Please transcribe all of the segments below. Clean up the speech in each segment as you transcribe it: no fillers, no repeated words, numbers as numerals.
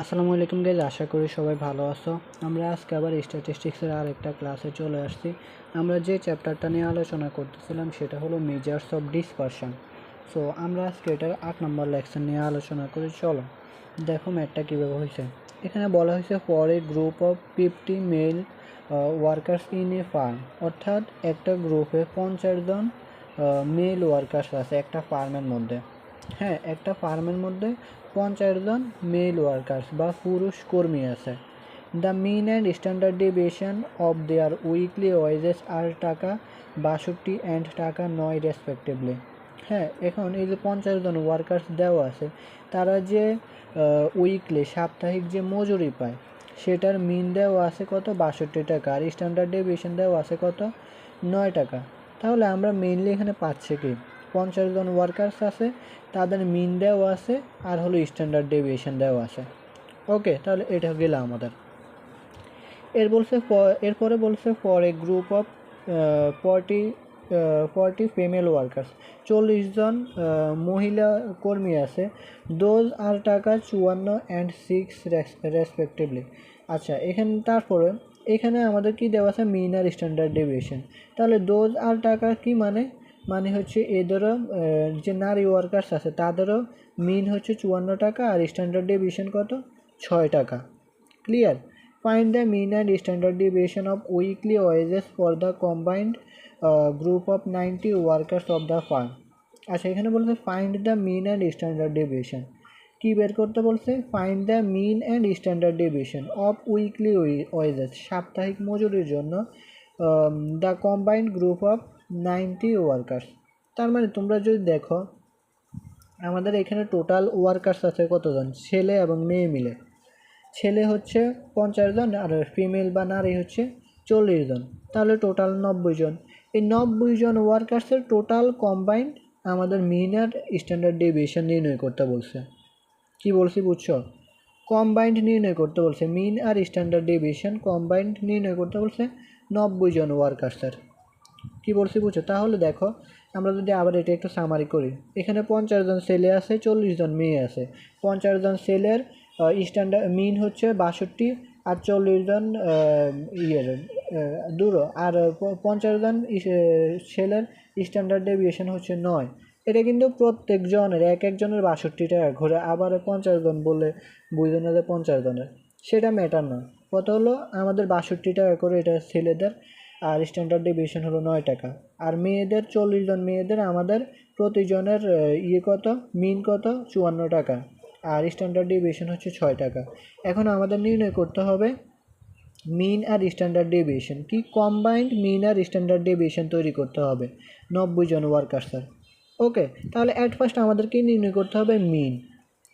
আসসালামু আলাইকুম গাইজ, আশা করি সবাই ভালো আছো। আমরা আজকে আবার স্ট্যাটিস্টিক্সের আরেকটা ক্লাসে চলে আসছি। আমরা যে চ্যাপ্টারটা নিয়ে আলোচনা করতেছিলাম সেটা হলো মেজার্স অফ ডিসপারশন। সো আমরা আজকে এটার 8 নম্বর লেকচার নিয়ে আলোচনা করি। চলো দেখো ম্যাথটা কীভাবে হয়েছে। এখানে বলা হয়েছে for a group of 50 male workers in a farm, অর্থাৎ একটা গ্রুপে 50 জন মেল ওয়ার্কার্স আছে একটা ফার্মের মধ্যে। হ্যাঁ, একটা ফার্মের মধ্যে 50 জন মেল ওয়ার্কার্স বা পুরুষ কর্মী আছে। The mean and standard deviation of their weekly wages আর টাকা 62 অ্যান্ড টাকা 9 রেসপেক্টিভলি। হ্যাঁ, এখন এই যে 50 জন ওয়ার্কার্স দেওয়া আছে, তারা যে উইকলি সাপ্তাহিক যে মজুরি পায় সেটার মিন দেওয়া আছে কত, 62 টাকা, আর স্ট্যান্ডার্ড ডেভিয়েশন দেওয়া আছে কত, 9 টাকা। তাহলে আমরা মেইনলি এখানে পাচ্ছি কি, 50 জন ওয়ার্কার্স আছে, তাদের মিন দেওয়া আছে, আর হলো স্ট্যান্ডার্ড ডেভিয়েশন দেওয়া আছে। ওকে, তাহলে এটা গেল আমাদের। এরপরে বলছে for a group of 40 female workers, 40 জন মহিলা কর্মী আছে। দোজ আর টাকা 54 অ্যান্ড 6 রেসপেক্টিভলি। আচ্ছা, তারপরে এখানে আমাদের কি দেওয়া আছে, মিন আর স্ট্যান্ডার্ড ডেভিয়েশন। তাহলে দোজ আর টাকা কি মানে হচ্ছে এদেরও যে নারী ওয়ার্কার্স আছে তাদেরও মিন হচ্ছে 54 টাকা, আর স্ট্যান্ডার্ড ডেভিয়েশন কত, 6 টাকা। Clear? Find the mean and standard deviation of weekly wages for the combined group of 90 workers of the firm. আচ্ছা, এখানে বলছে find the mean and standard deviation. কী বের করতে বলছে? Find the mean and standard deviation of weekly wages, সাপ্তাহিক মজুরির জন্য the combined group of 90 workers. তার মানে তোমরা যদি দেখো, আমাদের এখানে টোটাল ওয়ার্কার্স আছে কতজন, ছেলে এবং মেয়ে মিলে। ছেলে হচ্ছে 50 জন, আর ফিমেল বা নারী হচ্ছে 40 জন, তাহলে টোটাল 90 জন। এই 90 জন ওয়ার্কার্সের টোটাল কম্বাইন্ড আমাদের মিন আর স্ট্যান্ডার্ড ডেভিয়েশন নির্ণয় করতে বলছে। কি বলছি বুঝছো? কম্বাইন্ড নির্ণয় করতে বলছে, মিন আর স্ট্যান্ডার্ড ডেভিয়েশন কম্বাইন্ড নির্ণয় করতে বলছে 90 জন ওয়ার্কার্সের। কি বলছি বুঝছো? তাহলে দেখো, আমরা যদি আবার এটা একটু সামারি করি, এখানে 50 জন ছেলে আছে, 40 জন মেয়ে আছে। 50 জন ছেলের স্ট্যান্ডার্ড মিন হচ্ছে 62, আর 40 জন দূর, আর 50 জন ছেলের স্ট্যান্ডার্ড ডেভিয়েশন হচ্ছে 9। এটা কিন্তু প্রত্যেক জনের এক একজনের 62 টাকা ঘুরে, আবার 50 জন বলে বুঝে না যে 50 জনের, সেটা ম্যাটার না। কত হলো আমাদের 62 টাকা করে এটা ছেলেদের, আর স্ট্যান্ডার্ড ডেভিয়েশন হলো 9 টাকা। আর মেয়েদের 40 জন মেয়েদের আমাদের প্রতিজনের কত, মিন কত, 54 টাকা, আর স্ট্যান্ডার্ড ডেভিয়েশন হচ্ছে 6 টাকা। এখন আমাদের নির্ণয় করতে হবে মিন আর স্ট্যান্ডার্ড ডেভিয়েশন। কি, কম্বাইন্ড মিন আর স্ট্যান্ডার্ড ডেভিয়েশন তৈরি করতে হবে 90 জন ওয়ার্কার্সের। ওকে, তাহলে অ্যাট ফার্স্ট আমাদেরকে নির্ণয় করতে হবে মিন,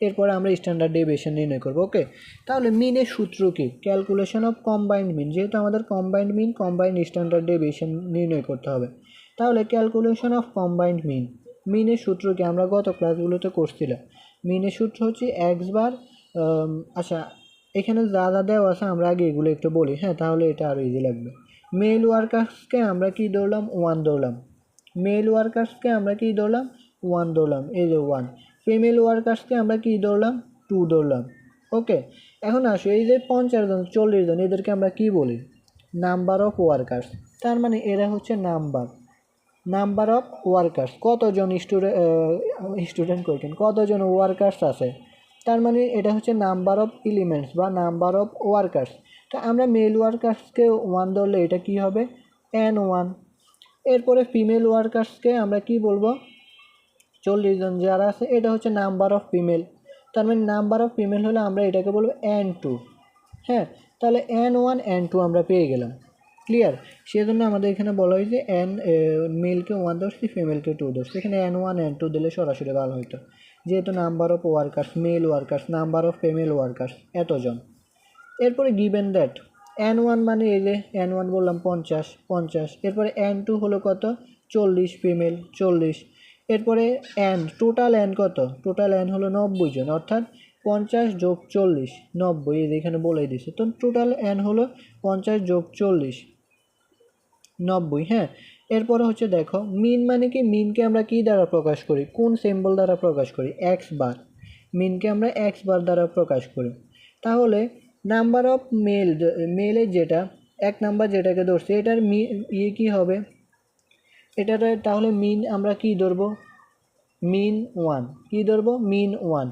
এরপরে আমরা স্ট্যান্ডার্ড ডেভিয়েশন নির্ণয় করব। ওকে, তাহলে মিনের সূত্র কি, ক্যালকুলেশন অফ কম্বাইন্ড মিন। যেহেতু আমাদের কম্বাইন্ড মিন কম্বাইন্ড স্ট্যান্ডার্ড ডেভিয়েশন নির্ণয় করতে হবে, তাহলে ক্যালকুলেশন অফ কম্বাইন্ড মিন, মিনের সূত্র কি আমরা গত ক্লাসগুলোতে করছিলাম। মিনের সূত্র হচ্ছে এক্স বার। আচ্ছা, এখানে যা যা দেওয়া আছে আমরা আগে এগুলো একটু বলি, হ্যাঁ, তাহলে এটা আরও ইজি লাগবে। মেল ওয়ার্কার্সকে আমরা কি ধরলাম, 1 ধরলাম। মেল ওয়ার্কার্সকে আমরা কি ধরলাম, 1 ধরলাম, এই যে 1। ফিমেল ওয়ার্কার্সকে আমরা কি ধরলাম, 2 ধরলাম। ওকে, এখন আসো, এই যে 50 জন 40 জন এদেরকে আমরা কি বলি, নাম্বার অফ ওয়ার্কার্স। তার মানে এরা হচ্ছে নাম্বার অফ ওয়ার্কার্স, কতজন স্টুডেন্ট করছেন, কতজন ওয়ার্কার্স আছে, তার মানে এটা হচ্ছে নাম্বার অফ এলিমেন্টস বা নাম্বার অফ ওয়ার্কার্স। তো আমরা মেল ওয়ার্কার্সকে 1 ধরলে এটা কি হবে, N1। এরপরে ফিমেল ওয়ার্কার্সকে আমরা কি বলবো, 40 জন যারা আছে এটা হচ্ছে নাম্বার অফ ফিমেল, তার মানে নাম্বার অফ ফিমেল হলে আমরা এটাকে বলবো N2। হ্যাঁ, তাহলে N1 N2 আমরা পেয়ে গেলাম। ক্লিয়ার? সেজন্য আমাদের এখানে বলা হয়েছে মেলকে 1 ধরছি, ফিমেলকে 2 ধরছি। এখানে N1 N2 দিলে সরাসরি ভালো হতো, যেহেতু number of workers male workers, number of female workers এতজন। এরপরে গিভেন দ্যাট N1 মানে এই যে N1 বললাম 50, এরপরে N2 হলো কত, 40, ফিমেল 40। এরপরে টোটাল N কত, টোটাল N হলো 90 জন, অর্থাৎ 50 যোগ 40 90, এই যে এখানে বলেই দিছে। তো টোটাল N হলো 50 যোগ 40 90। হ্যাঁ, এরপরে হচ্ছে দেখো মিন মানে কি, মিনকে আমরা কি দ্বারা প্রকাশ করি, কোন সিম্বল দ্বারা প্রকাশ করি, এক্স বার। মিনকে আমরা এক্স বার দ্বারা প্রকাশ করি। তাহলে নাম্বার অফ মেলের যেটা 1 নাম্বার যেটাকে ধরছে এটার কী হবে, এটার তাহলে মিন আমরা কি ধরবো, মিন 1, কী ধরবো মিন 1।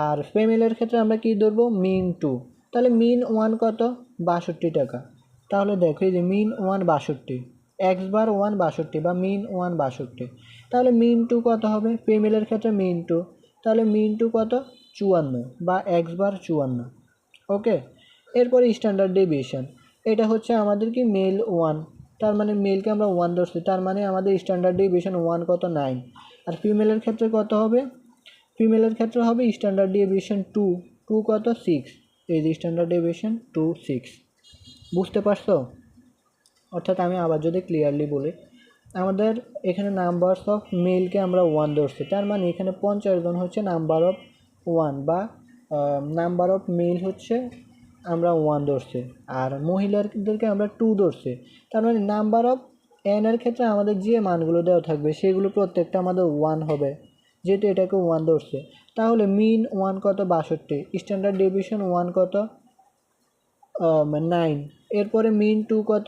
আর ফিমেলের ক্ষেত্রে আমরা কি ধরবো মিন 2। তাহলে মিন 1 কত 62 টাকা। তাহলে দেখো এই যে মিন 1 62, এক্স বার 1 62 বা মিন 1 62। তাহলে মিন 2 কত হবে, ফিমেলের ক্ষেত্রে মিন 2, তাহলে মিন 2 কত 54 বা এক্স বার 54। ওকে, এরপরে স্ট্যান্ডার্ড ডেভিয়েশন, এটা হচ্ছে আমাদের কি মেল 1, তার মানে মেলকে আমরা 1 ধরছি, তার মানে আমাদের স্ট্যান্ডার্ড ডেভিয়েশন 1 কত 9। আর ফিমেলের ক্ষেত্রে কত হবে, ফিমেলের ক্ষেত্রে হবে স্ট্যান্ডার্ড ডেভিয়েশন 2 কত 6। এই যে স্ট্যান্ডার্ড ডেভিয়েশন 2 6। বুঝতে পারছো? অর্থাৎ আমি আবার যদি ক্লিয়ারলি বলি, আমাদের এখানে নাম্বারস অফ মেলকে আমরা 1 ধরছি, তার মানে এখানে 50 জন হচ্ছে নাম্বার অফ 1 বা নাম্বার অফ মেল হচ্ছে আমরা 1 ধরছি, আর মহিলাদেরকে আমরা 2 ধরছি। তার মানে নাম্বার অফ এর ক্ষেত্রে আমাদের যে মানগুলো দেওয়া থাকবে সেগুলো প্রত্যেকটা আমাদের 1 হবে, যেহেতু এটাকে 1 ধরছে। তাহলে মিন 1 কত 62, স্ট্যান্ডার্ড ডেভিয়েশন 1 কত 9। এরপরে মিন 2 কত,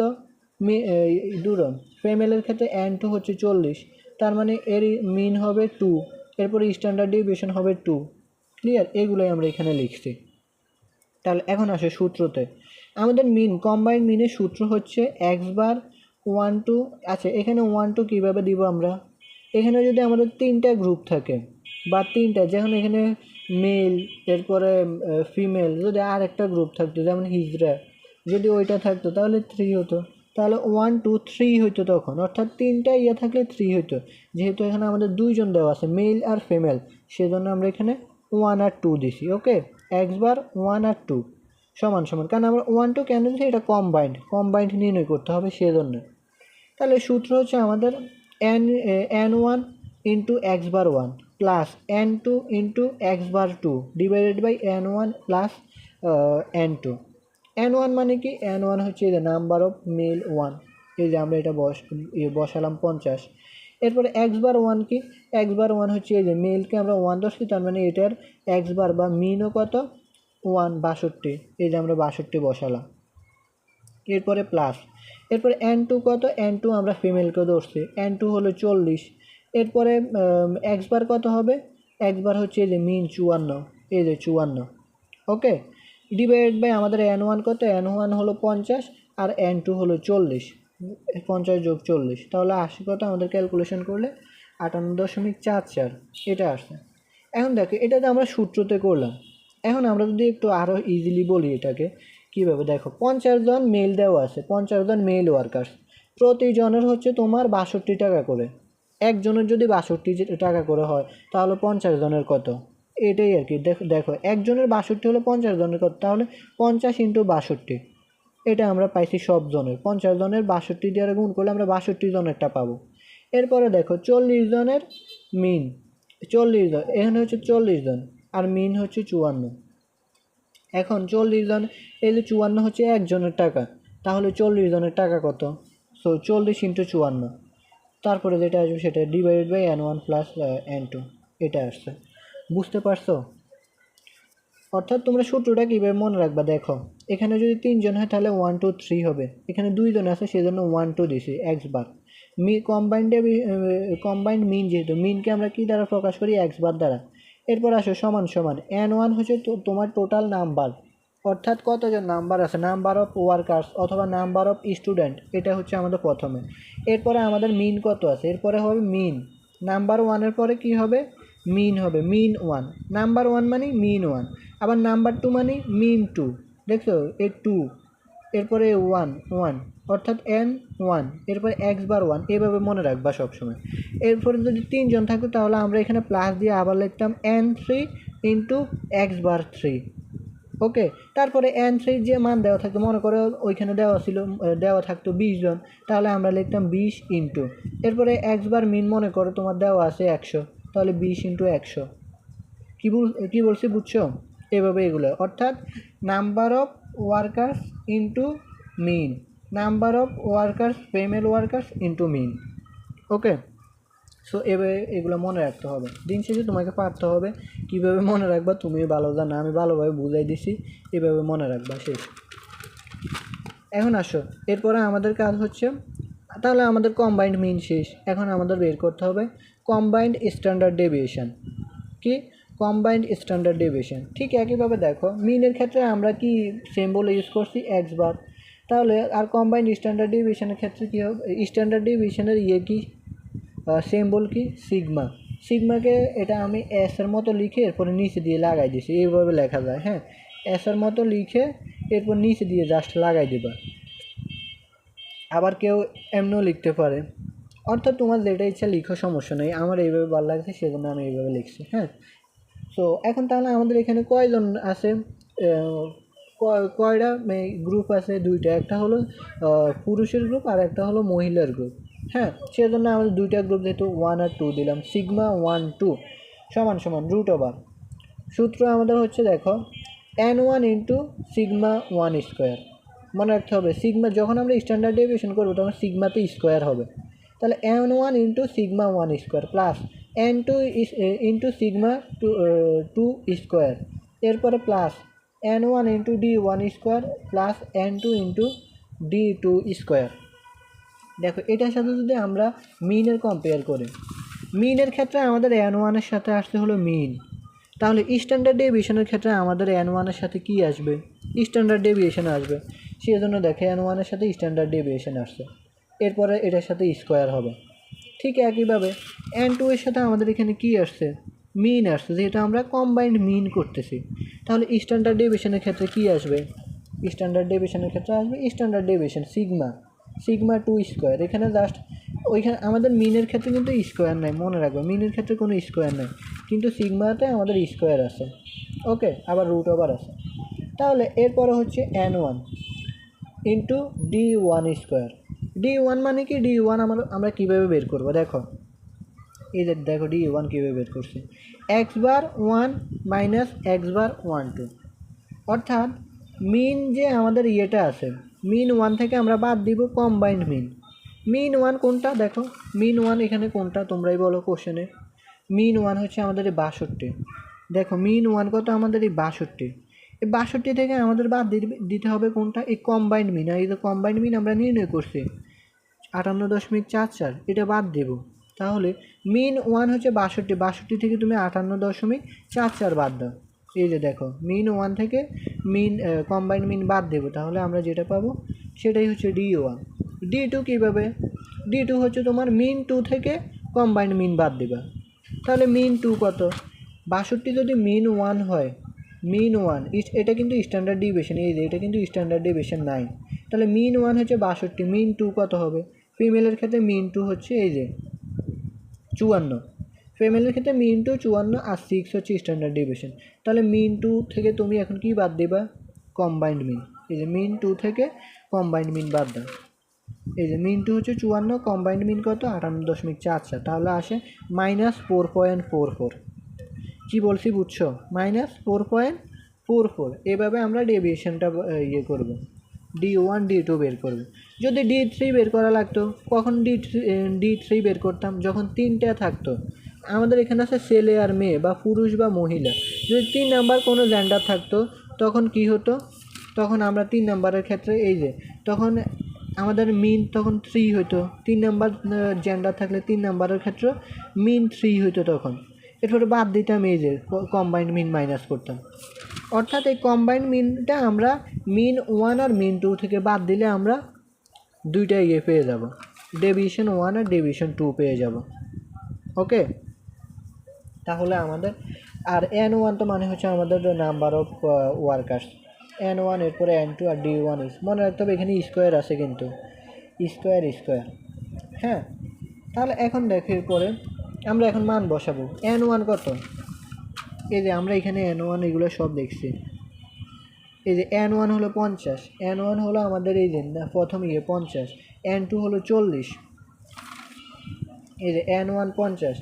দুরন ফিমেলের ক্ষেত্রে এন 2 হচ্ছে 40, তার মানে এর মিন হবে 2, এরপরে স্ট্যান্ডার্ড ডেভিয়েশন হবে 2। ক্লিয়ার? এগুলোই আমরা এখানে লিখছি। তাহলে এখন আসে সূত্রতে, আমাদের মিন কম্বাইন্ড মিনের সূত্র হচ্ছে এক্স বার 1 2। আচ্ছা, এখানে 1 2 কীভাবে দিব আমরা, এখানে যদি আমাদের 3টা গ্রুপ থাকে বা 3টা, যেমন এখানে মেল এরপরে ফিমেল, যদি আর একটা গ্রুপ থাকতো যেমন হিজড়া, যদি ওইটা থাকতো তাহলে 3 হতো, তাহলে 1 2 3 হইতো তখন, অর্থাৎ 3টা থাকলে 3 হইতো। যেহেতু এখানে আমাদের 2 জন দেওয়া আছে মেল আর ফিমেল, সেজন্য আমরা এখানে 1 আর 2 দিছি। ওকে, এক্স বার 1 আর 2 সমান সমান, কারণ আমরা 1 2 কেন দিচ্ছি, এটা কম্বাইন্ড নির্ণয় করতে হবে সেজন্য। তাহলে সূত্র হচ্ছে আমাদের n1 into X bar 1 plus n2 into X bar 2 divided by n1 plus n2। n1 মানে কি, n1 হচ্ছে এই যে নাম্বার অফ মেল 1, এই যে আমরা এটা বসালাম 50। এরপরে এক্স বার 1 কি, এক্স বার 1 হচ্ছে এই যে মেলকে আমরা 1 ধরছি, তার মানে এটার এক্স বার বা মিনও কত 1 62, এই যে আমরা 62 বসালাম। এরপরে প্লাস, এরপরে n2 কত, n2 আমরা ফিমেলকে ধরছি, n2 হলো 40। এরপরে এক্স বার কত হবে, এক্স বার হচ্ছে এই যে মিন 54, এই যে 54। ওকে, ডিভাইড বাই আমাদের n1 কত, n1 হলো 50 আর n2 হলো 40, 50 যোগ 40, তাহলে 80 কত আমাদের ক্যালকুলেশন করলে 58.44 এটা আসছে। এখন দেখো এটা তো আমরা সূত্রতে করলাম, এখন আমরা যদি একটু আরও ইজিলি বলি এটাকে কীভাবে, দেখো 50 জন মেল দেওয়া আছে, 50 জন মেল ওয়ার্কার্স, প্রতিজনের হচ্ছে তোমার 62 টাকা করে, একজনের যদি 62 টাকা করে হয় তাহলে 50 জনের কত, এটাই আর কি। দেখো একজনের 62 হলে 50 জনের কত, তাহলে 50 ইন্টু 62, এটা আমরা পাইছি সব জনের, 50 জনের 62 দিয়ে গুণ করলে আমরা 62 জনেরটা পাবো। এরপরে দেখো 40 জনের মিন, 40 জন এখানে হচ্ছে 40 জন আর মিন হচ্ছে 54। এখন 40 জন, এই যে 54 হচ্ছে একজনের টাকা, তাহলে 40 জনের টাকা কত, সো 40 ইন্টু 54, তারপরে যেটা আসবে সেটা divided by n1 plus n2, এটা আসছে। বুঝতে পারছো? অর্থাৎ তোমরা সূত্রটা কীভাবে মনে রাখবা, দেখো এখানে যদি 3 জন হয় তাহলে 1 2 3 হবে, এখানে 2 জন আছে সেজন্য 1 2 দিছি এক্স বার। কম্বাইন্ড মিন, যেহেতু মিনকে আমরা কী দ্বারা প্রকাশ করি, এক্স বার দ্বারা। এরপর আসো সমান সমান n1 হচ্ছে তোমার টোটাল নাম্বার, অর্থাৎ কতজন নাম্বার আছে, নাম্বার অফ ওয়ার্কার্স অথবা নাম্বার অফ স্টুডেন্ট, এটা হচ্ছে আমাদের প্রথমে। এরপরে আমাদের মিন কত আছে, এরপরে হবে মিন, নাম্বার 1-এর পরে কি হবে, মিন হবে, মিন 1, নাম্বার 1 মানে মিন 1, আবার নাম্বার 2 মানে মিন 2, দেখছো এই 2, এরপরে 1 1, অর্থাৎ n1, এরপরে এক্স বার 1, এইভাবে মনে রাখবা সবসময়। এরপরে যদি 3 জন থাকতো তাহলে আমরা এখানে প্লাস দিয়ে আবার লিখতাম n3 ইন্টু এক্স বার 3। ওকে, তারপরে n3 যে মান দেওয়া থাকতো, মনে করো ওইখানে দেওয়া থাকতো 20 জন, তাহলে আমরা লিখতাম 20 ইন্টু, এরপরে এক্স বার মিন মনে করো তোমার দেওয়া আছে 100, তাহলে 20 ইন্টু 100। কী বলছি বুঝছো? এভাবে এগুলো, অর্থাৎ number of workers into mean, number of workers female workers into mean. Okay, so এভাবে এগুলো মনে রাখতে হবে। দিন শেষে তোমাকে পারতে হবে, কীভাবে মনে রাখবা তুমি ভালো জানো, আমি ভালোভাবে বুঝাই দিছি, এভাবে মনে রাখবা, শেষ। এখন আসো, এরপরে আমাদের কাজ হচ্ছে, তাহলে আমাদের কম্বাইন্ড মিন শেষ। এখন আমাদের বের করতে হবে কম্বাইন্ড স্ট্যান্ডার্ড ডেভিয়েশন। কি কম্বাইন্ড স্ট্যান্ডার্ড ডেভিয়েশন? ঠিক একইভাবে দেখো, মিনের ক্ষেত্রে আমরা কি সিম্বল ইউজ করছি এক্স বার, তাহলে আর কম্বাইন্ড স্ট্যান্ডার্ড ডেভিয়েশনের ক্ষেত্রে কী হবে? স্ট্যান্ডার্ড ডেভিয়েশনের কি সিম্বল কি সিগমা। সিগমাকে এটা আমি এসের মতো লিখে এরপরে নিচে দিয়ে লাগাই দিছি, এইভাবে লেখা যায়। হ্যাঁ, এসের মতো লিখে এরপর নিচে দিয়ে জাস্ট লাগাই দেবা। আবার কেউ এমনও লিখতে পারে, অর্থাৎ তোমার যেটা ইচ্ছা লিখো, সমস্যা নেই। আমার এইভাবে ভালো লাগছে সেজন্য আমি এইভাবে লিখছি। হ্যাঁ, তো এখন তাহলে আমাদের এখানে কয়জন আছে, কয়টা গ্রুপ আছে? দুইটা, একটা হলো পুরুষের গ্রুপ আর একটা হলো মহিলার গ্রুপ। হ্যাঁ, সেজন্য আমাদের দুইটা গ্রুপ, যেহেতু 1 আর 2 দিলাম, সিগমা 1 2 সমান সমান √, সূত্র আমাদের হচ্ছে দেখো n1 ইন্টু সিগমা 1 স্কোয়ার। মনে রাখতে হবে সিগমা, যখন আমরা স্ট্যান্ডার্ড ডেভিয়েশন করবো তখন সিগমাতে স্কোয়ার হবে, তাহলে n1 into sigma 1 square plus n2 into sigma 2 square, এরপরে plus n1 into d1 square plus n2 into d2 square. দেখো এটার সাথে যদি আমরা মিনের কম্পেয়ার করি, মিনের ক্ষেত্রে আমাদের n1-এর সাথে আসতে হলো মিন, তাহলে স্ট্যান্ডার্ড ডেভিয়েশনের ক্ষেত্রে আমাদের n1-এর সাথে কি আসবে? স্ট্যান্ডার্ড ডেভিয়েশন আসবে। সেই জন্য দেখে n1-এর সাথে স্ট্যান্ডার্ড ডেভিয়েশন আসছে, এরপরে এটার সাথে স্কোয়ার হবে। ঠিক একইভাবে n2-এর সাথে আমাদের এখানে কি আসছে? মিন আসছে, যেহেতু আমরা কম্বাইন্ড মিন করতেছি। তাহলে স্ট্যান্ডার্ড ডেভিয়েশনের ক্ষেত্রে কি আসবে? স্ট্যান্ডার্ড ডেভিয়েশনের ক্ষেত্রে আসবে স্ট্যান্ডার্ড ডেভিয়েশন সিগমা 2 স্কোয়ার। এখানে জাস্ট ওইখানে আমাদের মিনের ক্ষেত্রে কিন্তু স্কোয়ার নেই, মনে রাখবে মিনের ক্ষেত্রে কোনো স্কোয়ার নেই, কিন্তু সিগমাতে আমাদের স্কোয়ার আছে। ওকে, আবার √, আছে। তাহলে এরপরে হচ্ছে n1 into d1 square. d1 মানে কি? d1 আমরা কীভাবে বের করবো? দেখো এই যে দেখো d1 কীভাবে বের করছি, x বার 1 মাইনাস x বার 1 2, অর্থাৎ মিন যে আমাদের ইয়েটা আছে, মিন 1 থেকে আমরা বাদ দিব কম্বাইন্ড মিন 1 কোনটা? দেখো মিন 1 এখানে কোনটা তোমরাই বলো কোশ্চেনে। মিন 1 হচ্ছে আমাদের এই 62। দেখো মিন 1 কত? আমাদের এই 62। এই 62 থেকে আমাদের বাদ দিতে হবে কোনটা? এই কম্বাইন্ড মিন। আর এই যে কম্বাইন্ড মিন আমরা নির্ণয় করছি 58.44, এটা বাদ দেব। তাহলে মিন 1 হচ্ছে 62 থেকে তুমি 58.44 বাদ দাও। এই যে দেখো মিন 1 থেকে মিন কম্বাইন্ড মিন বাদ দেব, তাহলে আমরা যেটা পাবো সেটাই হচ্ছে d1। d2 কীভাবে? d2 হচ্ছে তোমার মিন 2 থেকে কম্বাইন্ড মিন বাদ দেবা, তাহলে মিন 2 কত? 62 যদি মিন 1 হয়, মিন 1 এটা কিন্তু স্ট্যান্ডার্ড ডেভিয়েশন, এই যে এটা কিন্তু স্ট্যান্ডার্ড ডেভিয়েশন 9, তাহলে মিন 1 হচ্ছে 62, মিন 2 কত হবে? ফিমেলের ক্ষেত্রে মিন 2 হচ্ছে এই যে 54, ফিমেলের ক্ষেত্রে মিন 2 54 আর 6 হচ্ছে স্ট্যান্ডার্ড ডেভিয়েশন। তাহলে মিন 2 থেকে তুমি এখন কি বাদ দেবা? কম্বাইন্ড মিন। এই যে মিন 2 থেকে কম্বাইন্ড মিন বাদ দাও, এই যে মিন 2 হচ্ছে 54, কম্বাইন্ড মিন কত? 58.44, তাহলে আসে -4.44। কী বলছি বুঝছো? -4.44। এভাবে আমরা ডেভিয়েশনটা করব, d1 d2 বের করব। যদি d3 বের করা লাগতো, কখন d3 বের করতাম? যখন 3টা থাকতো। আমাদের এখানে আছে ছেলে আর মেয়ে বা পুরুষ বা মহিলা, যদি 3 নাম্বার কোনো জেন্ডার থাকতো তখন কি হতো? তখন আমরা 3 নাম্বারের ক্ষেত্রে এই যে তখন আমাদের মিন তখন 3 হতো। 3 নাম্বার জেন্ডার থাকলে 3 নাম্বারের ক্ষেত্রে মিন 3 হতো তখন। এরপরে বাদ দিতাম এই যে কম্বাইন্ড মিন মাইনাস করতাম, অর্থাৎ এই কম্বাইন্ড মিনটা আমরা মিন 1 আর মিন 2 থেকে বাদ দিলে আমরা দুইটা পেয়ে যাব, ডেভিয়েশন 1 আর ডেভিয়েশন 2 পেয়ে যাব। ওকে, তাহলে আমাদের আর n1 তো মানে হচ্ছে আমাদের নাম্বার অফ ওয়ার্কার্স, n1 এরপরে n2 আর d1 মনে রাখতে হবে এখানে স্কোয়ার আছে কিন্তু স্কোয়ার। হ্যাঁ, তাহলে এখন দেখো এরপরে আমরা এখন মান বসাবো। n1 কত? এই যে আমরা এখানে n1 এগুলো সব দেখছি। এই যে n1 হলো 50, n1 হলো আমাদের এই যে প্রথম 50, n2 হলো 40। এই যে n1 50,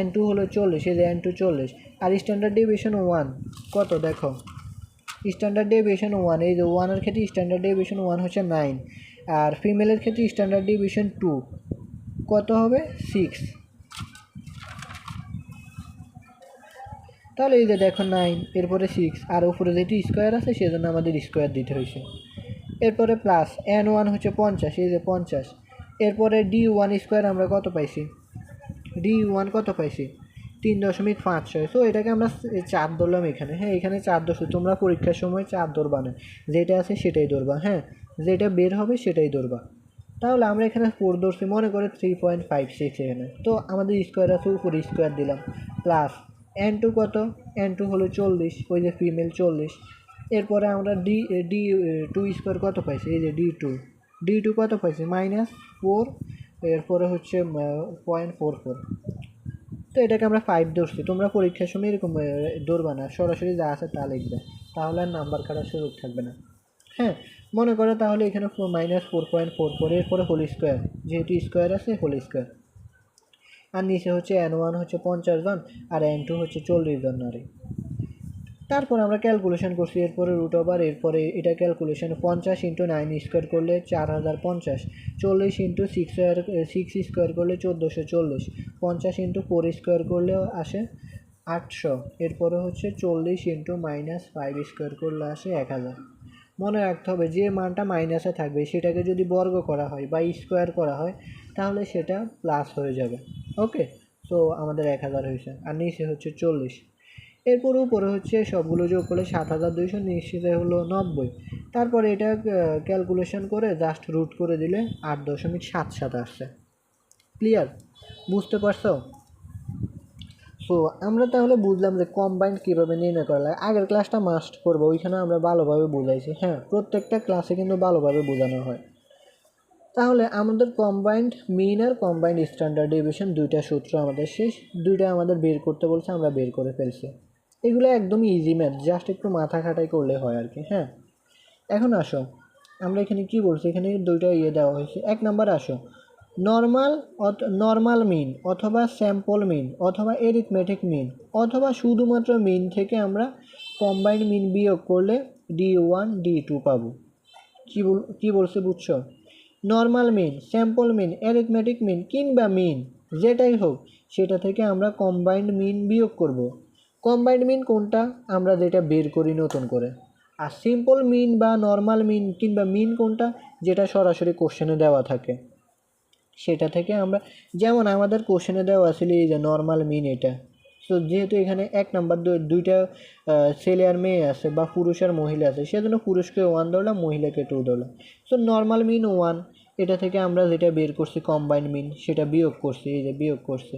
n2 হলো 40, এই যে n2 40। আর স্ট্যান্ডার্ড ডেভিয়েশন 1 কত? দেখো স্ট্যান্ডার্ড ডেভিয়েশন 1, এই যে 1 এর ক্ষেত্রে স্ট্যান্ডার্ড ডেভিয়েশন 1 হচ্ছে 9, আর ফিমেলের ক্ষেত্রে স্ট্যান্ডার্ড ডেভিয়েশন 2 কত হবে? 6। তাহলে এই যে দেখো 9, এরপরে 6, আর উপরে যেটি স্কোয়ার আছে সেজন্য আমাদের স্কোয়ার দিতে হয়েছে। এরপরে প্লাস n1 হচ্ছে 50, এই যে 50। এরপরে d1 স্কোয়ার আমরা কত পাইছি, d1 কত পাইছি 3.56। সো এটাকে আমরা 4 ধরলাম এখানে। হ্যাঁ, এখানে 4 ধরছি, তোমরা পরীক্ষার সময় 4 ধরবা না, যেটা আছে সেটাই ধরবা। হ্যাঁ, যেটা বের হবে সেটাই ধরবা। তাহলে আমরা এখানে 4 ধরছি, মনে করে 3.56 এখানে। তো আমাদের স্কোয়ার আছে, উপরে স্কোয়ার দিলাম, প্লাস n2 কত, n2 হলো 40, ওই যে ফিমেল 40। এরপরে আমরা ডি টু স্কোয়ার কত পাইছি, এই যে ডি টু কত পাইছি -4, এরপরে হচ্ছে 0.44। তো এটাকে আমরা 5 ধরছি। তোমরা পরীক্ষার সময় এরকম ধরবা না, সরাসরি যা আছে তা লিখবে, তাহলে আর নাম্বার কাটার সুযোগ থাকবে না। হ্যাঁ, মনে করো তাহলে এখানে -4.44, এরপরে হোল স্কোয়ার, যেহেতু স্কোয়ার আছে হোল স্কোয়ার। আর নিচে হচ্ছে n1 হচ্ছে 50 জন, আর n2 হচ্ছে 40 জন নারী। তারপর আমরা ক্যালকুলেশন করছি, এরপরে রুট ওভার, এরপরে এটা ক্যালকুলেশন 50 ইন্টু 9 স্কোয়ার করলে 4050, 40 ইন্টু 6 স্কোয়ার করলে 1440, 50 ইন্টু 4 স্কোয়ার করলেও আসে 800, এরপরে হচ্ছে 40 ইন্টু -5 স্কোয়ার করলে আসে 1000। মনে রাখতে হবে যে মানটা মাইনাসে থাকবে সেটাকে যদি বর্গ করা হয় বা স্কোয়ার করা হয় তাহলে সেটা প্লাস হয়ে যাবে। ওকে, তো আমাদের 1000 হয়েছে, আর নিচে হচ্ছে 40। এরপর উপরে হচ্ছে সবগুলো যোগ করলে 7200, নিশ্চিত হলো 90। তারপরে এটা ক্যালকুলেশন করে জাস্ট রুট করে দিলে 8.77 আসছে। ক্লিয়ার, বুঝতে পারছো? সো আমরা তাহলে বুঝলাম যে কম্বাইন্ড কীভাবে নির্ণয় করা লাগে। আগের ক্লাসটা মাস্ট করবো, ওইখানে আমরা ভালোভাবে বুঝাইছি। হ্যাঁ, প্রত্যেকটা ক্লাসে কিন্তু ভালোভাবে বোঝানো হয়। তাহলে আমাদের কম্বাইন্ড মিন আর কম্বাইন্ড স্ট্যান্ডার্ড ডেভিয়েশন দুইটা সূত্র আমাদের শেষ, দুইটা আমাদের বের করতে বলছে, আমরা বের করে ফেলছি। এগুলো একদমই ইজি ম্যাথ, জাস্ট একটু মাথা খাটাই করলে হয় আর কি। হ্যাঁ, এখন আসো আমরা এখানে কি বলছি, এখানে দুইটা দেওয়া হয়েছে। 1 নাম্বার আসো, নর্মাল মিন অথবা স্যাম্পল মিন অথবা এরিথমেটিক মিন অথবা শুধুমাত্র মিন থেকে আমরা কম্বাইন্ড মিন বিয়োগ করলে d1 d2 পাবো। কি বলছে বুঝছো? নর্মাল মিন, স্যাম্পল মিন, অ্যারিথমেটিক মিন কিংবা মিন যেটাই হোক সেটা থেকে আমরা কম্বাইন্ড মিন বিয়োগ করব। কম্বাইন্ড মিন কোনটা, আমরা যেটা বের করি নতুন করে। আর সিম্পল মিন বা নর্মাল মিন কিংবা মিন কোনটা, যেটা সরাসরি কোশ্চেনে দেওয়া থাকে সেটা থেকে আমরা, যেমন আমাদের কোশ্চেনে দেওয়া আসলে এই যে নর্মাল মিন এটা। সো যেহেতু এখানে 1 নাম্বার দুইটা ছেলে আর মেয়ে আছে বা পুরুষ আর মহিলা আছে, সেজন্য পুরুষকে 1 ধরলাম, মহিলাকে 2 ধরলাম। সো নর্মাল মিন 1, এটা থেকে আমরা যেটা বের করছি কম্বাইন্ড মিন সেটা বিয়োগ করছি, এই যে বিয়োগ করছি।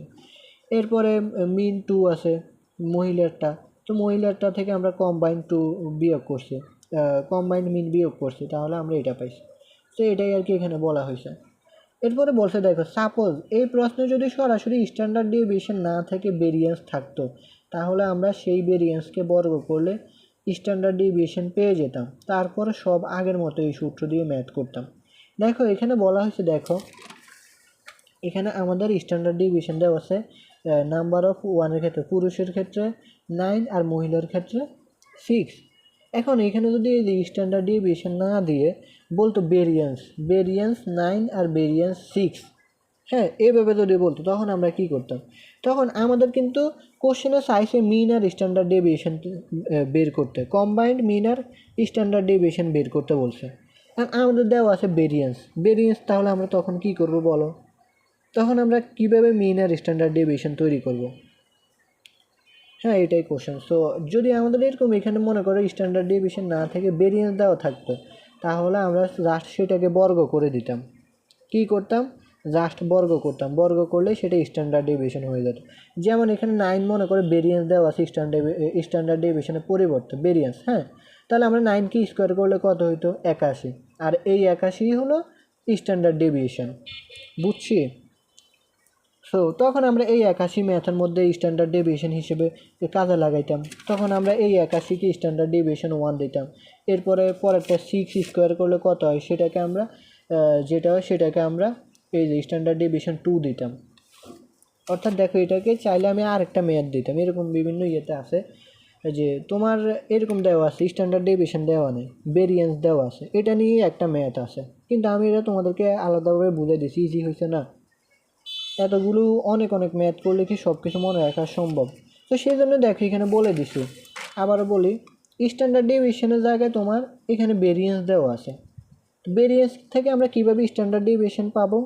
এরপরে মিন 2 আছে মহিলারটা, তো মহিলারটা থেকে আমরা কম্বাইন্ড 2 বিয়োগ করছি, কম্বাইন্ড মিন বিয়োগ করছি, তাহলে আমরা এটা পাইছি। তো এটাই আর কি এখানে বলা হয়েছে। এরপরে বলছে দেখো, সাপোজ এই প্রশ্নে যদি সরাসরি স্ট্যান্ডার্ড ডেভিয়েশন না থেকে ভেরিয়েন্স থাকতো, তাহলে আমরা সেই ভেরিয়েন্সকে বর্গ করলে স্ট্যান্ডার্ড ডেভিয়েশন পেয়ে যেতাম। তারপর সব আগের মতো এই সূত্র দিয়ে ম্যাথ করতাম। দেখো এখানে বলা হয়েছে, দেখো এখানে আমাদের স্ট্যান্ডার্ড ডেভিয়েশন দেওয়া আছে নাম্বার অফ ওয়ানের ক্ষেত্রে পুরুষের ক্ষেত্রে 9 আর মহিলার ক্ষেত্রে 6। এখন এখানে যদি এই স্ট্যান্ডার্ড ডেভিয়েশন না দিয়ে বলতো ভেরিয়েন্স 9 আর ভেরিয়েন্স 6, হ্যাঁ এভাবে যদি বলতো, তখন আমরা কি করতাম? তখন আমাদের কিন্তু কোশ্চেনে চাইছে মিন আর স্ট্যান্ডার্ড ডেভিয়েশন বের করতে, কম্বাইন্ড মিন আর স্ট্যান্ডার্ড ডেভিয়েশন বের করতে বলছে। আর আমাদের দেওয়া আছে ভেরিয়েন্স, তাহলে আমরা তখন কি করব বলো? তখন আমরা কীভাবে মিন আর স্ট্যান্ডার্ড ডেভিয়েশন তৈরি করব? হ্যাঁ, এটাই কোশ্চেন। সো যদি আমাদের এরকম এখানে মনে করো স্ট্যান্ডার্ড ডেভিয়েশন না থেকে ভেরিয়েন্স দেওয়া থাকতো, তাহলে আমরা জাস্ট সেটাকে বর্গ করে দিতাম। কি করতাম? জাস্ট বর্গ করতাম, বর্গ করলে সেটা স্ট্যান্ডার্ড ডেভিয়েশন হয়ে যেত। যেমন এখানে 9 মনে করে ভেরিয়েন্স দেওয়া আছে স্ট্যান্ডার্ড ডেভিয়েশনের পরিবর্তে ভেরিয়েন্স। হ্যাঁ, তাহলে আমরা 9কে স্কোয়ার করলে কত হইতো? 81, আর এই 81 হলো স্ট্যান্ডার্ড ডেভিয়েশন। বুঝছি? সো তখন আমরা এই 81 ম্যাথের মধ্যে স্ট্যান্ডার্ড ডেভিয়েশন হিসেবে কাজে লাগাইতাম। তখন আমরা এই 81কে স্ট্যান্ডার্ড ডেভিয়েশন 1 দিতাম। এরপরে পরেরটা 6 স্কোয়ার করলে কত হয় সেটাকে আমরা সেটাকে আমরা এই যে স্ট্যান্ডার্ড ডেভিয়েশন 2 দিতাম। অর্থাৎ দেখো এটাকে চাইলে আমি আরেকটা ম্যাথ দিতাম, এরকম বিভিন্ন ইয়েতে আছে যে তোমার এরকম দেওয়া আছে, স্ট্যান্ডার্ড ডেভিয়েশন দেওয়া নেই, ভেরিয়েন্স দেওয়া আছে, এটা নিয়ে একটা ম্যাথ আছে, কিন্তু আমি এটা তোমাদেরকে আলাদাভাবে বুঝে দিছি। ইজি হয়েছে না? এতগুলো অনেক ম্যাথ করলে কি সব কিছু মনে রাখা সম্ভব? তো সেই জন্য দেখো এখানে বলে দিছি, আবারও বলি, স্ট্যান্ডার্ড ডেভিয়েশনের জায়গায় তোমার এখানে ভেরিয়েন্স দেওয়া আছে। ভেরিয়েন্স থেকে আমরা কীভাবে স্ট্যান্ডার্ড ডেভিয়েশন পাবো?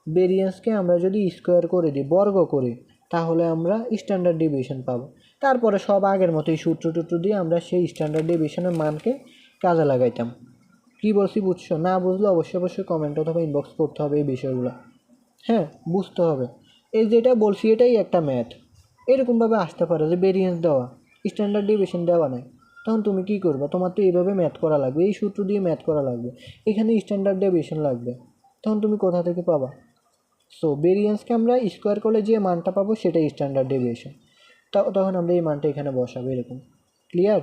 ভেরিয়েন্সকে আমরা যদি স্কোয়ার করে দিই, বর্গ করি, তাহলে আমরা স্ট্যান্ডার্ড ডেভিয়েশন পাবো। তারপরে সব আগের মতোই সূত্র টুত্র দিয়ে আমরা সেই স্ট্যান্ডার্ড ডেভিয়েশনের মানকে কাজে লাগাইতাম। কী বলছি বুঝছো? না বুঝলে অবশ্যই কমেন্ট অথবা ইনবক্স করতে হবে এই বিষয়গুলো। হ্যাঁ, বুঝতে হবে। এই যেটা বলছি এটাই একটা ম্যাথ। এরকমভাবে আসতে পারে যে ভেরিয়েন্স দেওয়া, স্ট্যান্ডার্ড ডেভিয়েশন দেওয়া নাই, তখন তুমি কী করবে? তোমার তো এইভাবে ম্যাথ করা লাগবে, এই সূত্র দিয়ে ম্যাথ করা লাগবে, এখানে স্ট্যান্ডার্ড ডেভিয়েশন লাগবে, তখন তুমি কোথা থেকে পাবা? সো ভেরিয়েন্সকে আমরা স্কোয়ার করলে যে মানটা পাবো সেটাই স্ট্যান্ডার্ড ডেভিয়েশন। তখন আমরা এই মানটা এখানে বসাবো, এরকম। ক্লিয়ার?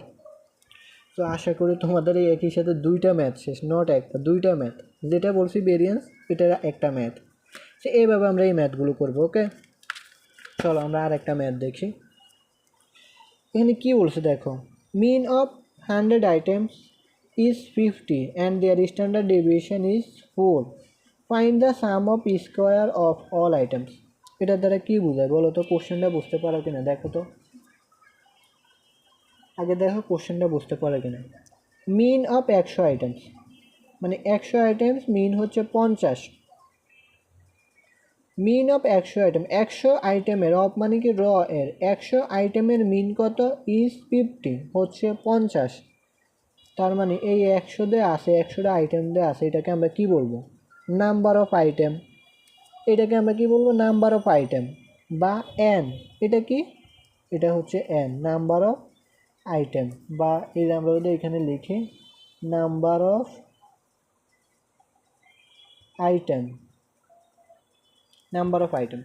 তো আশা করি তোমাদের এই একই সাথে দুইটা ম্যাথ শেষ, নট একটা, দুইটা ম্যাথ। যেটা বলছি ভেরিয়েন্স, এটা একটা ম্যাথ। তো এইভাবে আমরা এই ম্যাথগুলো করবো। ওকে, চলো আমরা আর একটা ম্যাথ দেখি। এখানে কী বলছে দেখো, mean of 100 items is 50 and their standard deviation is 4, find the sum of square of all items. এটার দ্বারা কী বোঝায় বলো তো? কোশ্চেনটা বুঝতে পারো কিনা দেখো তো, আগে দেখো কোশ্চেনটা বুঝতে পারো কিনা। মিন অফ 100 আইটেমস, মানে 100 আইটেমস, মিন হচ্ছে 50। মিন অফ 100 আইটেম, 100 আইটেমের, অফ মানে কি র এর, 100 আইটেমের মিন কত? ইজ 50, হচ্ছে 50। তার মানে এই 100 দিয়ে আসে, 100টা আইটেম দিয়ে আসে, এটাকে আমরা কি বলবো? Number of item. এটাকে আমরা কি বলবো? নাম্বার অফ আইটেম বা এন। এটা কি? এটা হচ্ছে এন, নাম্বার অফ আইটেম, বা এই আমরা যদি এখানে লিখি number of item, number of item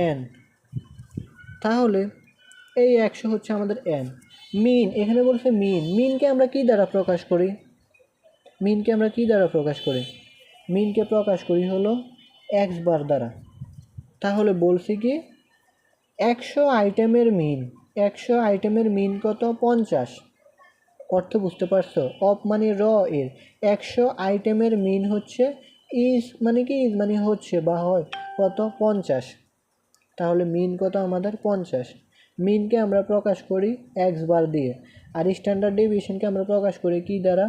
N. তাহলে এই 100 হচ্ছে আমাদের এন। মিন, এখানে বলছে মিন, মিনকে আমরা কি দ্বারা প্রকাশ করি? মিনকে আমরা কি দ্বারা প্রকাশ করি? মিনকে প্রকাশ করি হলো এক্স বার দ্বারা। তাহলে বলছি কি 100 আইটেমের মিন, 100 আইটেমের মিন কত? 50। অর্থ বুঝতে পারছো? অফ মানে র এর, 100 আইটেমের মিন হচ্ছে, ইজ মানে কি, ইজ মানে হচ্ছে বা হয় কত? 50। তাহলে মিন কত আমাদের? 50। মিনকে আমরা প্রকাশ করি এক্স বার দিয়ে, আর স্ট্যান্ডার্ড ডেভিয়েশনকে আমরা প্রকাশ করি কি দ্বারা?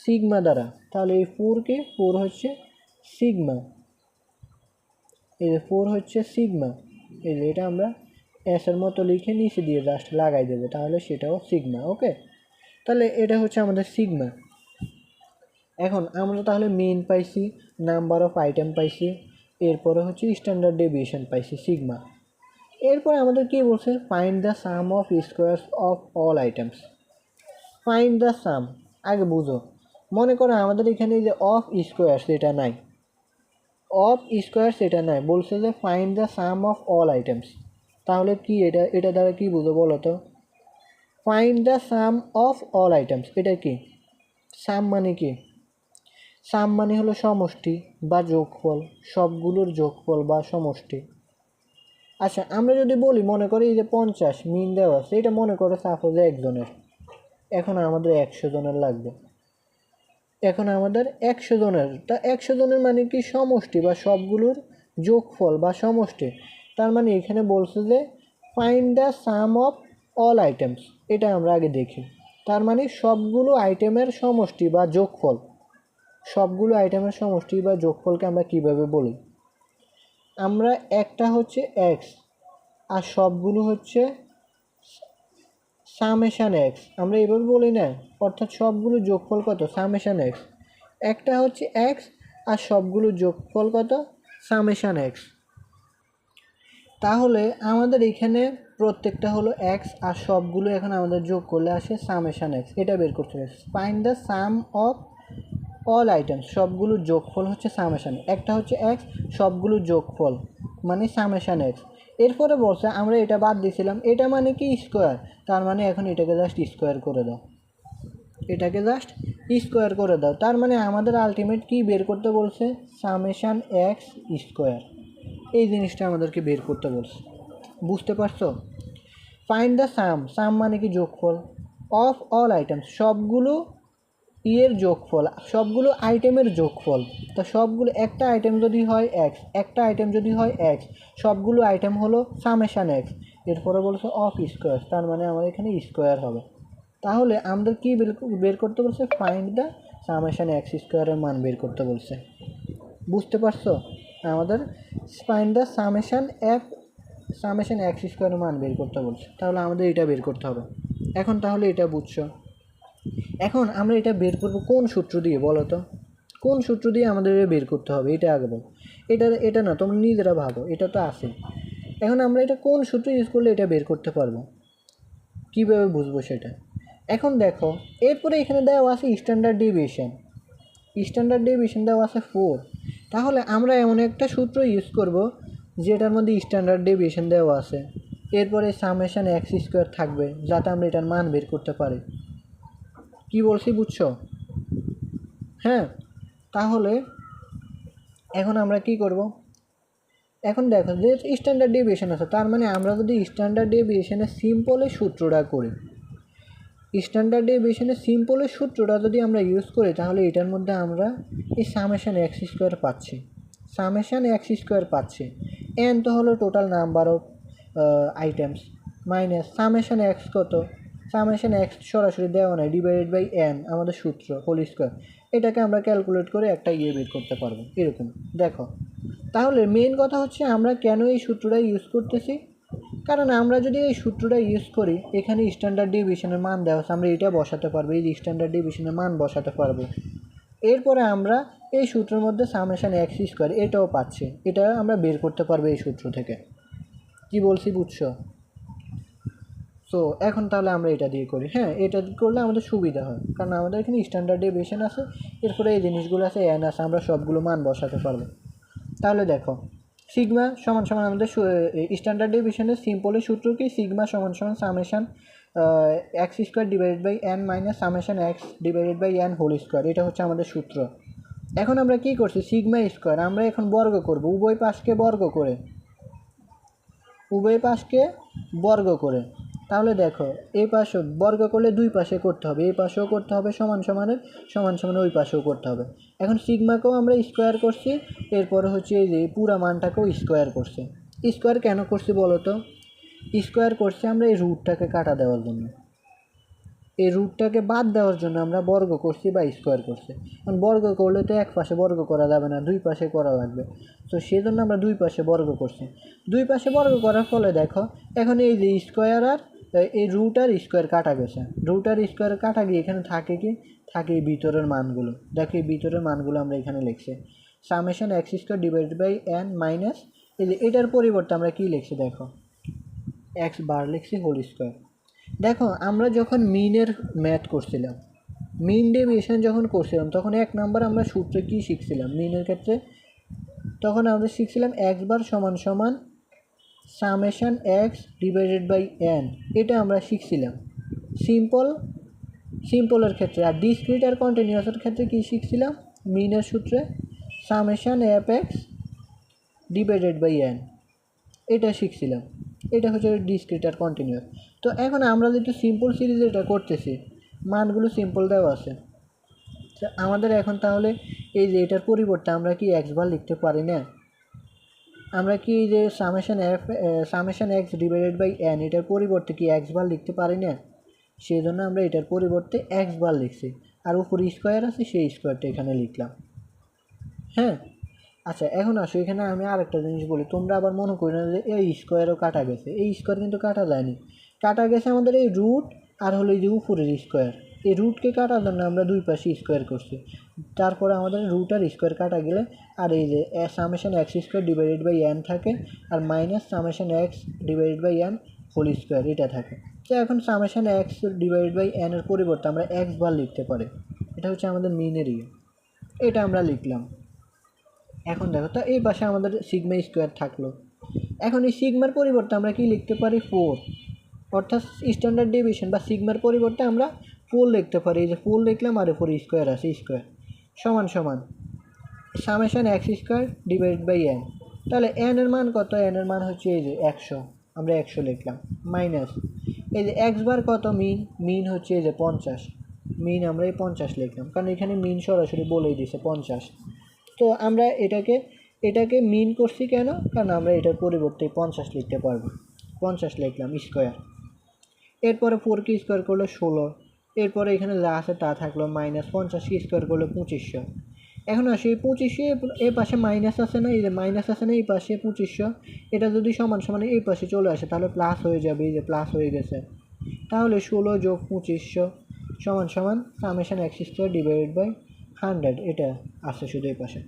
সিগমা দ্বারা। তাহলে এই 4কে, 4 হচ্ছে সিগমা, এই যে 4 হচ্ছে সিগমা, এই যে এটা আমরা এসের মতো লিখে নিচে দিয়ে জাস্ট লাগাই দেবো, তাহলে সেটাও সিগমা। ওকে, তাহলে এটা হচ্ছে আমাদের সিগমা। এখন আমরা তাহলে মিন পাইছি, নাম্বার অফ আইটেম পাইছি, এরপরে হচ্ছে স্ট্যান্ডার্ড ডেভিয়েশন পাইছি সিগমা। এরপরে আমাদের কি বলছে? Find the sum of squares of all items. Find the sum, আগে বুঝো, মনে করো আমাদের এখানে যে অফ স্কোয়ারস এটা নাই, অফ স্কোয়ারস এটা নাই, বলছে যে find the sum of all items. তাহলে কি এটা, এটা দ্বারা কি বুঝো বলো তো? Find the sum of all items, এটা কি? সাম মানে কি? সাম মানে হলো সমষ্টি বা যোগফল, সবগুলোর যোগফল বা সমষ্টি। আচ্ছা, আমরা যদি বলি, মনে করি এই যে 50 মিন দেওয়া আছে, এটা মনে করো সাপোজ একজনের, এখন আমাদের 100 জনের লাগবে, এখন আমাদের 100 জনের, তা 100 জনের মানে কি? সমষ্টি বা সবগুলোর যোগফল বা সমষ্টি। তার মানে এখানে বলছে যে find the sum of all items, এটা আমরা আগে দেখি। তার মানে সবগুলো আইটেমের সমষ্টি বা যোগফল, সবগুলো আইটেমের সমষ্টি বা যোগফলকে আমরা কিভাবে বলি? আমরা একটা হচ্ছে এক্স আর সবগুলো হচ্ছে সামেশান এক্স, আমরা এভাবে বলি না? অর্থাৎ সবগুলো যোগফল কত? Summation x. একটা হচ্ছে এক্স আর সবগুলো যোগফল কত? Summation x. তাহলে আমাদের এখানে প্রত্যেকটা হলো এক্স আর সবগুলো এখন আমাদের যোগ করলে আসে সামেশান এক্স, এটা বের করতে হবে। Find the sum of all items, সবগুলো যোগফল হচ্ছে সামেশান, একটা হচ্ছে এক্স, সবগুলো যোগফল মানে সামেশান এক্স। এরপরে বলছে আমরা এটা বাদ দিয়েছিলাম, এটা মানে কি? স্কোয়ার, তার মানে এখন এটাকে জাস্ট স্কোয়ার করে দাও, এটাকে জাস্ট স্কোয়ার করে দাও। তার মানে আমাদের আলটিমেট কি বের করতে বলছে? সামেশান এক্স স্কোয়ার, এই জিনিসটা আমাদেরকে বের করতে বলছে। বুঝতে পারছো? ফাইন্ড দ্য সাম, সাম মানে কি? যোগফল, অফ অল আইটেমস, সবগুলো ইয়ের যোগফল, সবগুলো আইটেমের যোগফল। তো সবগুলো, একটা আইটেম যদি হয় এক্স, একটা আইটেম যদি হয় এক্স, সবগুলো আইটেম হলো সামেশান এক্স, এরপরে বলছে অফ স্কোয়ার, তার মানে আমাদের এখানে স্কোয়ার হবে। তাহলে আমাদের কি বের করতে বলছে? ফাইন্ড দ্য সামেশন এক্স স্কোয়ারের মান বের করতে বলছে। বুঝতে পারছো? আমাদের ফাইন্ড দ্য সামেশন এক্স স্কোয়ারের মান বের করতে বলছে, তাহলে আমাদের এটা বের করতে হবে। এখন তাহলে এটা বুঝছো। এখন আমরা এটা বের করবো কোন সূত্র দিয়ে বলো তো? কোন সূত্র দিয়ে আমাদের বের করতে হবে এটা আগে বল। এটা না, তোমরা নিজেরা ভাবো, এটা তো আছে। এখন আমরা এটা কোন সূত্র ইউজ করলে এটা বের করতে পারবো, কীভাবে বুঝবো সেটা? এখন দেখো, এরপরে এখানে দেওয়া আছে স্ট্যান্ডার্ড ডেভিয়েশন দেওয়া আছে 4। তাহলে আমরা এমন একটা সূত্র ইউজ করব যেটার মধ্যে স্ট্যান্ডার্ড ডেভিয়েশন দেওয়া আছে, এরপরে সামেশন এক্স স্কোয়ার থাকবে, যাতে আমরা এটার মান বের করতে পারি। কি বলছি বুঝছো? হ্যাঁ, তাহলে এখন আমরা কি করব? এখন দেখো যে স্ট্যান্ডার্ড ডেভিয়েশন আছে, তার মানে আমরা যদি স্ট্যান্ডার্ড ডেভিয়েশনের সিম্পলের সূত্রটা করি, স্ট্যান্ডার্ড ডেভিয়েশনের সিম্পলের সূত্রটা যদি আমরা ইউজ করি, তাহলে এটার মধ্যে আমরা এই সামেশন এক্স স্কোয়ার পাচ্ছি। এন তো হলো total number of items, minus summation x কত? সামেশন এক্স সরাসরি দেওয়া নাই, ডিভাইডেড বাই এন আমাদের সূত্র হোল স্কোয়ার। এটাকে আমরা ক্যালকুলেট করে একটা বের করতে পারবো এরকম। দেখো, তাহলে মেন কথা হচ্ছে আমরা কেন এই সূত্রটা ইউজ করতেছি? কারণ আমরা যদি এই সূত্রটা ইউজ করি, এখানে স্ট্যান্ডার্ড ডেভিয়েশনের মান দেওয়া আছে, আমরা এটা বসাতে পারবো, এই স্ট্যান্ডার্ড ডেভিয়েশনের মান বসাতে পারবো। এরপরে আমরা এই সূত্রের মধ্যে সামেশন এক্স স্কোয়ার এটাও পাচ্ছি, এটা আমরা বের করতে পারবো এই সূত্র থেকে। কি বলছি বুঝছো? সো এখন তাহলে আমরা এটা দিয়ে করি। হ্যাঁ, এটা করলে আমাদের সুবিধা হয়, কারণ আমাদের এখানে স্ট্যান্ডার্ড ডেভিয়েশন আছে, এরপরে এই জিনিসগুলো আছে, এন আছে, আমরা সবগুলো মান বসাতে পারবো। তাহলে দেখো, সিগমা সমান সমান আমাদের স্ট্যান্ডার্ড ডেভিয়েশনের সিম্পলের সূত্র কি? সিগমা সমান সমান summation x square divided by N minus summation x divided by N whole square, এটা হচ্ছে আমাদের সূত্র। এখন আমরা কি করছি? সিগমা স্কোয়ার আমরা এখন বর্গ করব, উভয় পাশকে বর্গ করে। তাহলে দেখো, এই পাশে বর্গ করলে দুই পাশে করতে হবে, এই পাশেও করতে হবে সমান সমানে ওই পাশেও করতে হবে। এখন সিগমাকেও আমরা স্কোয়ার করছি, এরপরে হচ্ছে এই যে পুরা মানটাকেও স্কোয়ার করছে। স্কোয়ার কেন করছি বলো তো? স্কোয়ার করছি আমরা এই রুটটাকে কাটা দেওয়ার জন্য, এই রুটটাকে বাদ দেওয়ার জন্য আমরা বর্গ করছি বা স্কোয়ার করছি। কারণ বর্গ করলে তো এক পাশে বর্গ করা যাবে না, দুই পাশে করা লাগবে। তো সেই জন্য আমরা দুই পাশে বর্গ করছি। দুই পাশে বর্গ করার ফলে দেখো, এখন এই যে স্কোয়ার আর এই রুট আর স্কোয়ার কাটা গেছে, রুট আর স্কোয়ার কাটা গিয়ে এখানে থাকে এই ভিতরের মানগুলো। দেখো, এই ভিতরের মানগুলো আমরা এখানে লিখছি summation x square divided by N minus, এই যে এটার পরিবর্তে আমরা কি লিখছি? দেখো, এক্স বার লিখছি হোল স্কোয়ার। দেখো, আমরা যখন মিনের ম্যাথ করছিলাম, মিন ডেভিয়েশন যখন করছিলাম, তখন এক নাম্বার আমরা সূত্রে কী শিখছিলাম মিনের ক্ষেত্রে? তখন আমরা শিখছিলাম এক্স বার সমান সমান summation x divided by n, এটা আমরা শিখছিলাম সিম্পলের ক্ষেত্রে। আর ডিসক্রিট আর কন্টিনিউয়াসের ক্ষেত্রে কী শিখছিলাম? মিনের সূত্রে summation f x divided by n, এটা শিখছিলাম। এটা হচ্ছে ডিসক্রিট আর কন্টিনিউয়াস। তো এখন আমরা যেহেতু সিম্পল সিরিজ এটা করতেছি, মানগুলো সিম্পল দেওয়া আছে, আমাদের এখন তাহলে এই যে এটার পরিবর্তে আমরা কি এক্স বার লিখতে পারি না? আমরা কি এই যে summation x divided by n, এটার পরিবর্তে কি এক্স বার লিখতে পারি না? সেই জন্য আমরা এটার পরিবর্তে এক্স বার লিখছি, আর উপরে স্কোয়ার আছে, সেই স্কোয়ারটা এখানে লিখলাম। হ্যাঁ, আচ্ছা, এখন আসো এখানে আমি আরেকটা জিনিস বলি, তোমরা আবার মনে করি না যে এই স্কোয়ারও কাটা গেছে। এই স্কোয়ার কিন্তু কাটা যায়নি, কাটা গেছে আমাদের এই রুট আর হলো এই যে উপরের স্কোয়ার। এই রুটকে কাটার জন্য আমরা দুই পাশে স্কোয়ার করছি, তারপরে আমাদের রুট আর স্কোয়ার কাটা গেলে আর এই যে summation x square divided by n থাকে, আর minus summation x divided by N whole square এটা থাকে। তো এখন summation x divided by n এর পরিবর্তে আমরা এক্স বার লিখতে পারি, এটা হচ্ছে আমাদের মিনের এটা আমরা লিখলাম। এখন দেখো, তো এই পাশে আমাদের সিগমা স্কোয়ার থাকলো। এখন এই সিগমার পরিবর্তে আমরা কি লিখতে পারি? 4, অর্থাৎ স্ট্যান্ডার্ড ডেভিয়েশন বা সিগমার পরিবর্তে আমরা 4 লিখতে পারি। এই যে 4 লিখলাম, আর উপরে স্কোয়ার আছে, স্কোয়ার সমান সমান summation x square divided by n. তাহলে এন এর মান কত? এন এর মান হচ্ছে এই যে 100, আমরা 100 লিখলাম, মাইনাস এই যে এক্স বার কত? মিন হচ্ছে এই যে 50, মিন আমরা এই 50 লিখলাম, কারণ এখানে মিন সরাসরি বলেই দিছে 50। তো আমরা এটাকে মিন করছি কেন? কারণ আমরা এটার পরিবর্তে 50 লিখতে পারবো। 50 লিখলাম স্কোয়ার। এরপরে 4 স্কোয়ার করলে 16, এরপরে এখানে যা আছে তা থাকলো -50 স্কোয়ার করলে 2500। এখন আসি 2500 এই পাশে মাইনাস আছে না, এই যে মাইনাস আছে না এই পাশে 2500, এটা যদি সমান সমান এই পাশে চলে আসে তাহলে প্লাস হয়ে যাবে, এই যে প্লাস হয়ে গেছে। তাহলে 16 যোগ 2500 সমান সমান সামেশন x² ডিভাইডেড বাই 100, এটা আসে শুধু এই পাশে।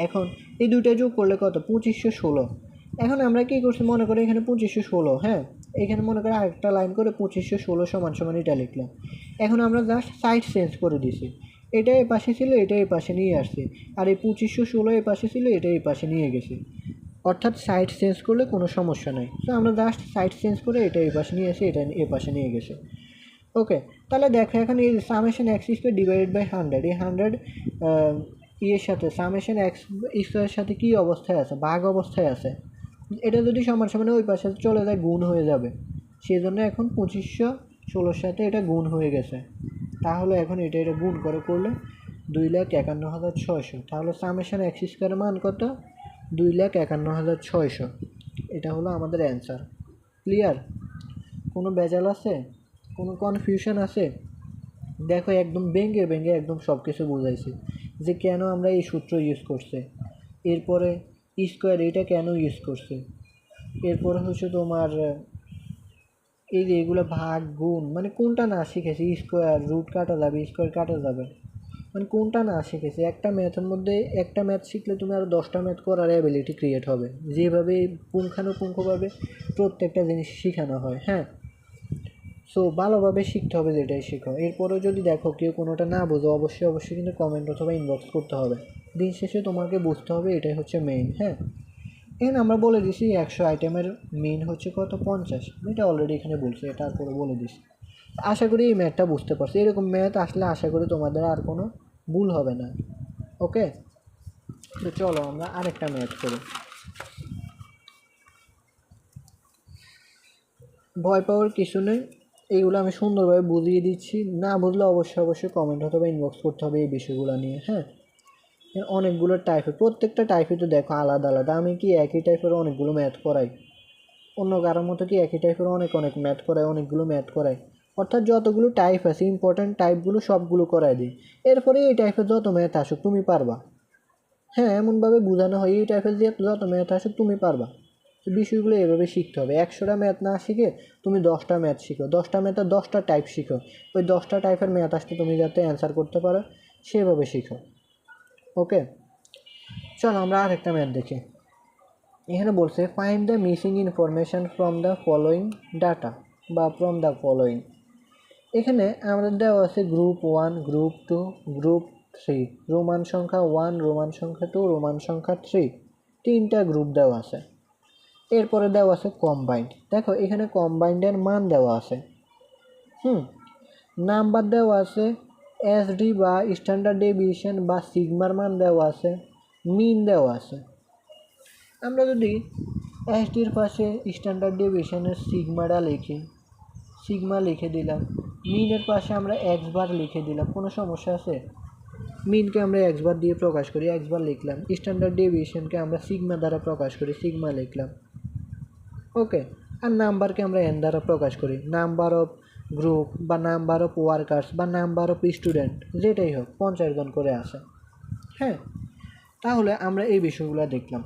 এখন এই দুইটা যোগ করলে কত, 2516। এখন আমরা কী করছি, মনে করি এখানে 2516, হ্যাঁ এখানে মনে করি আরেকটা লাইন করে 2516 সমান সমান এটা লিখলাম। এখন আমরা জাস্ট সাইড চেঞ্জ করে দিছি, এটা এই পাশে ছিল এটা এই পাশে নিয়ে আসছি, আর এই 2516 এই পাশে ছিল এটা এই পাশে নিয়ে গেছি, অর্থাৎ সাইড চেঞ্জ করলে কোনো সমস্যা নাই। তো আমরা জাস্ট সাইড চেঞ্জ করে এটা এই পাশে নিয়ে এসে এটা এই পাশে নিয়ে গেছি। ওকে, তাহলে দেখো এখন এই সামেশন x² ডিভাইডেড বাই 100, এই 100 ইয়ের সাথে সামেশন x² সাথে কী অবস্থায় আছে, ভাগ অবস্থায় আছে। এটা যদি সমান সমান ওই পাশে চলে যায় গুণ হয়ে যাবে, সেই জন্য এখন 2516 সাথে এটা গুণ হয়ে গেছে। তাহলে এখন এটা গুণ করলে 2,51,600। তাহলে সামেশন x² মান কত, 2,51,600। এটা হলো আমাদের অ্যান্সার। ক্লিয়ার? কোনো ভেজাল আছে, কোনো কনফিউশন আছে? দেখো একদম ভেঙে ভেঙে একদম সব কিছু বুঝাইছি যে কেন আমরা এই সূত্র ইউজ করছি, এরপরে স্কোয়ার এটা কেন ইউজ করছে, এরপরে হচ্ছে তোমার এই যে এগুলো ভাগ গুণ, মানে কোনটা না শিখেছি, স্কোয়ার রুট কাটা যাবে, স্কোয়ার কাটা যাবে, মানে কোনটা না শিখেছি। একটা ম্যাথের মধ্যে একটা ম্যাথ শিখলে তুমি আরও 10টা ম্যাথ করার অ্যাবিলিটি ক্রিয়েট হবে, যেভাবে পুঙ্খানুপুঙ্খভাবে প্রত্যেকটা জিনিস শেখানো হয়। হ্যাঁ, সো ভালোভাবে শিখতে হবে, যেটাই শেখো। এরপরেও যদি দেখো কেউ কোনোটা না বোঝো, অবশ্যই কিন্তু কমেন্ট অথবা ইনবক্স করতে হবে। দিন শেষে তোমাকে বুঝতে হবে, এটাই হচ্ছে মেইন। হ্যাঁ, এখানে আমরা বলে দিছি 100 আইটেমের মেইন হচ্ছে কত, 50। এটা অলরেডি এখানে বলছি, এটা তারপরে বলে দিছি। আশা করি এই ম্যাথটা বুঝতে পারছি। এরকম ম্যাথ আসলে আশা করি তোমাদের আর কোনো ভুল হবে না। ওকে, তো চলো আমরা আরেকটা ম্যাথ করি। ভয় পাওয়ার কিছু নেই, এইগুলো আমি সুন্দরভাবে বুঝিয়ে দিচ্ছি। না বুঝলে অবশ্যই কমেন্ট অথবা ইনবক্স করতে হবে এই বিষয়গুলো নিয়ে। হ্যাঁ, অনেকগুলো টাইপের, প্রত্যেকটা টাইপে তো দেখো আলাদা আলাদা। আমি কি একই টাইপের অনেকগুলো ম্যাথ করাই? অন্য কারোর মতো কি একই টাইপের অনেক ম্যাথ করাই, অনেকগুলো ম্যাথ করাই? অর্থাৎ যতগুলো টাইপ আছে ইম্পর্ট্যান্ট টাইপগুলো সবগুলো করাই দিই, এরপরে এই টাইপের যত ম্যাথ আসুক তুমি পারবা। হ্যাঁ, এমনভাবে বোঝানো হয় এই টাইপের যে যত ম্যাথ আসুক তুমি পারবা। তো বিষয়গুলো এভাবে শিখতে হবে। 100টা ম্যাথ না শিখে তুমি 10টা ম্যাথ শিখো, 10টা ম্যাথের 10টা টাইপ শিখো। ওই 10টা টাইপের ম্যাথ আসতে তুমি যাতে অ্যান্সার করতে পারো সেভাবে শিখো। ওকে, চলো আমরা আরেকটা ম্যাথ দেখি। এখানে বলছে find the missing information from the following data বা ফ্রম দ্য ফলোয়িং। এখানে আমাদের দেওয়া আছে গ্রুপ 1, গ্রুপ 2, গ্রুপ 3, রোমান সংখ্যা 1, রোমান সংখ্যা 2, রোমান সংখ্যা 3, 3টা গ্রুপ দেওয়া আছে। এরপরে দেওয়া আছে কম্বাইন্ড। দেখো এখানে কম্বাইন্ডের মান দেওয়া আছে, নাম্বার দেওয়া আছে, এসডি বা স্ট্যান্ডার্ড ডেভিয়েশন বা সিগমার মান দেওয়া আছে, মিন দেওয়া আছে। আমরা যদি এসডির পাশে স্ট্যান্ডার্ড ডেভিয়েশনের সিগমাটা লিখি, সিগমা লিখে দিলাম, মিনের পাশে আমরা এক্স বার লিখে দিলাম, কোনো সমস্যা আছে? মিনকে আমরা এক্স বার দিয়ে প্রকাশ করি, এক্স বার লিখলাম। স্ট্যান্ডার্ড ডেভিয়েশনকে আমরা সিগমা দ্বারা প্রকাশ করি, সিগমা লিখলাম। ওকে, আর নাম্বারকে আমরা এন দ্বারা প্রকাশ করি, নাম্বার অফ গ্রুপ বা নাম্বার অফ ওয়ার্কার্স বা নাম্বার অফ স্টুডেন্ট, যেটাই হোক 50 জন করে আসে। হ্যাঁ, তাহলে আমরা এই বিষয়গুলো দেখলাম।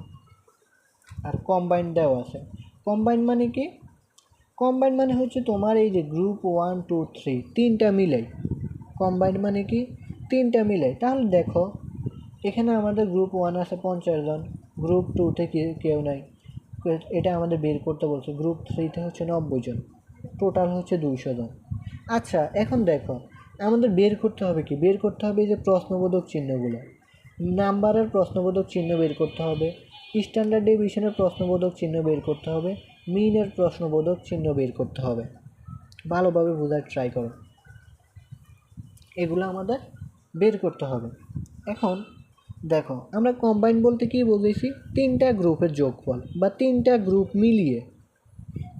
আর কম্বাইন্ড দেওয়া আছে। কম্বাইন্ড মানে কি? কম্বাইন্ড মানে হচ্ছে তোমার এই যে গ্রুপ 1, 2, 3 তিনটা মিলে। কম্বাইন্ড মানে কি? তিনটা মিলে। তাহলে দেখো এখানে আমাদের গ্রুপ 1 আছে 50 জন, গ্রুপ 2-তে কেউ নাই, এটা আমাদের বের করতে বলছে। গ্রুপ 3-তে হচ্ছে 90 জন, টোটাল হচ্ছে 200 জন। আচ্ছা, এখন দেখো আমাদের বের করতে হবে কি? বের করতে হবে এই যে প্রশ্নবোধক চিহ্নগুলো, নাম্বারের প্রশ্নবোধক চিহ্ন বের করতে হবে, স্ট্যান্ডার্ড ডেভিয়েশনের প্রশ্নবোধক চিহ্ন বের করতে হবে, মিনের প্রশ্নবোধক চিহ্ন বের করতে হবে। ভালোভাবে বোঝার ট্রাই করো, এগুলো আমাদের বের করতে হবে। এখন দেখো আমরা কম্বাইন বলতে কী বুঝেছি? তিনটা গ্রুপের যোগফল বা তিনটা গ্রুপ মিলিয়ে।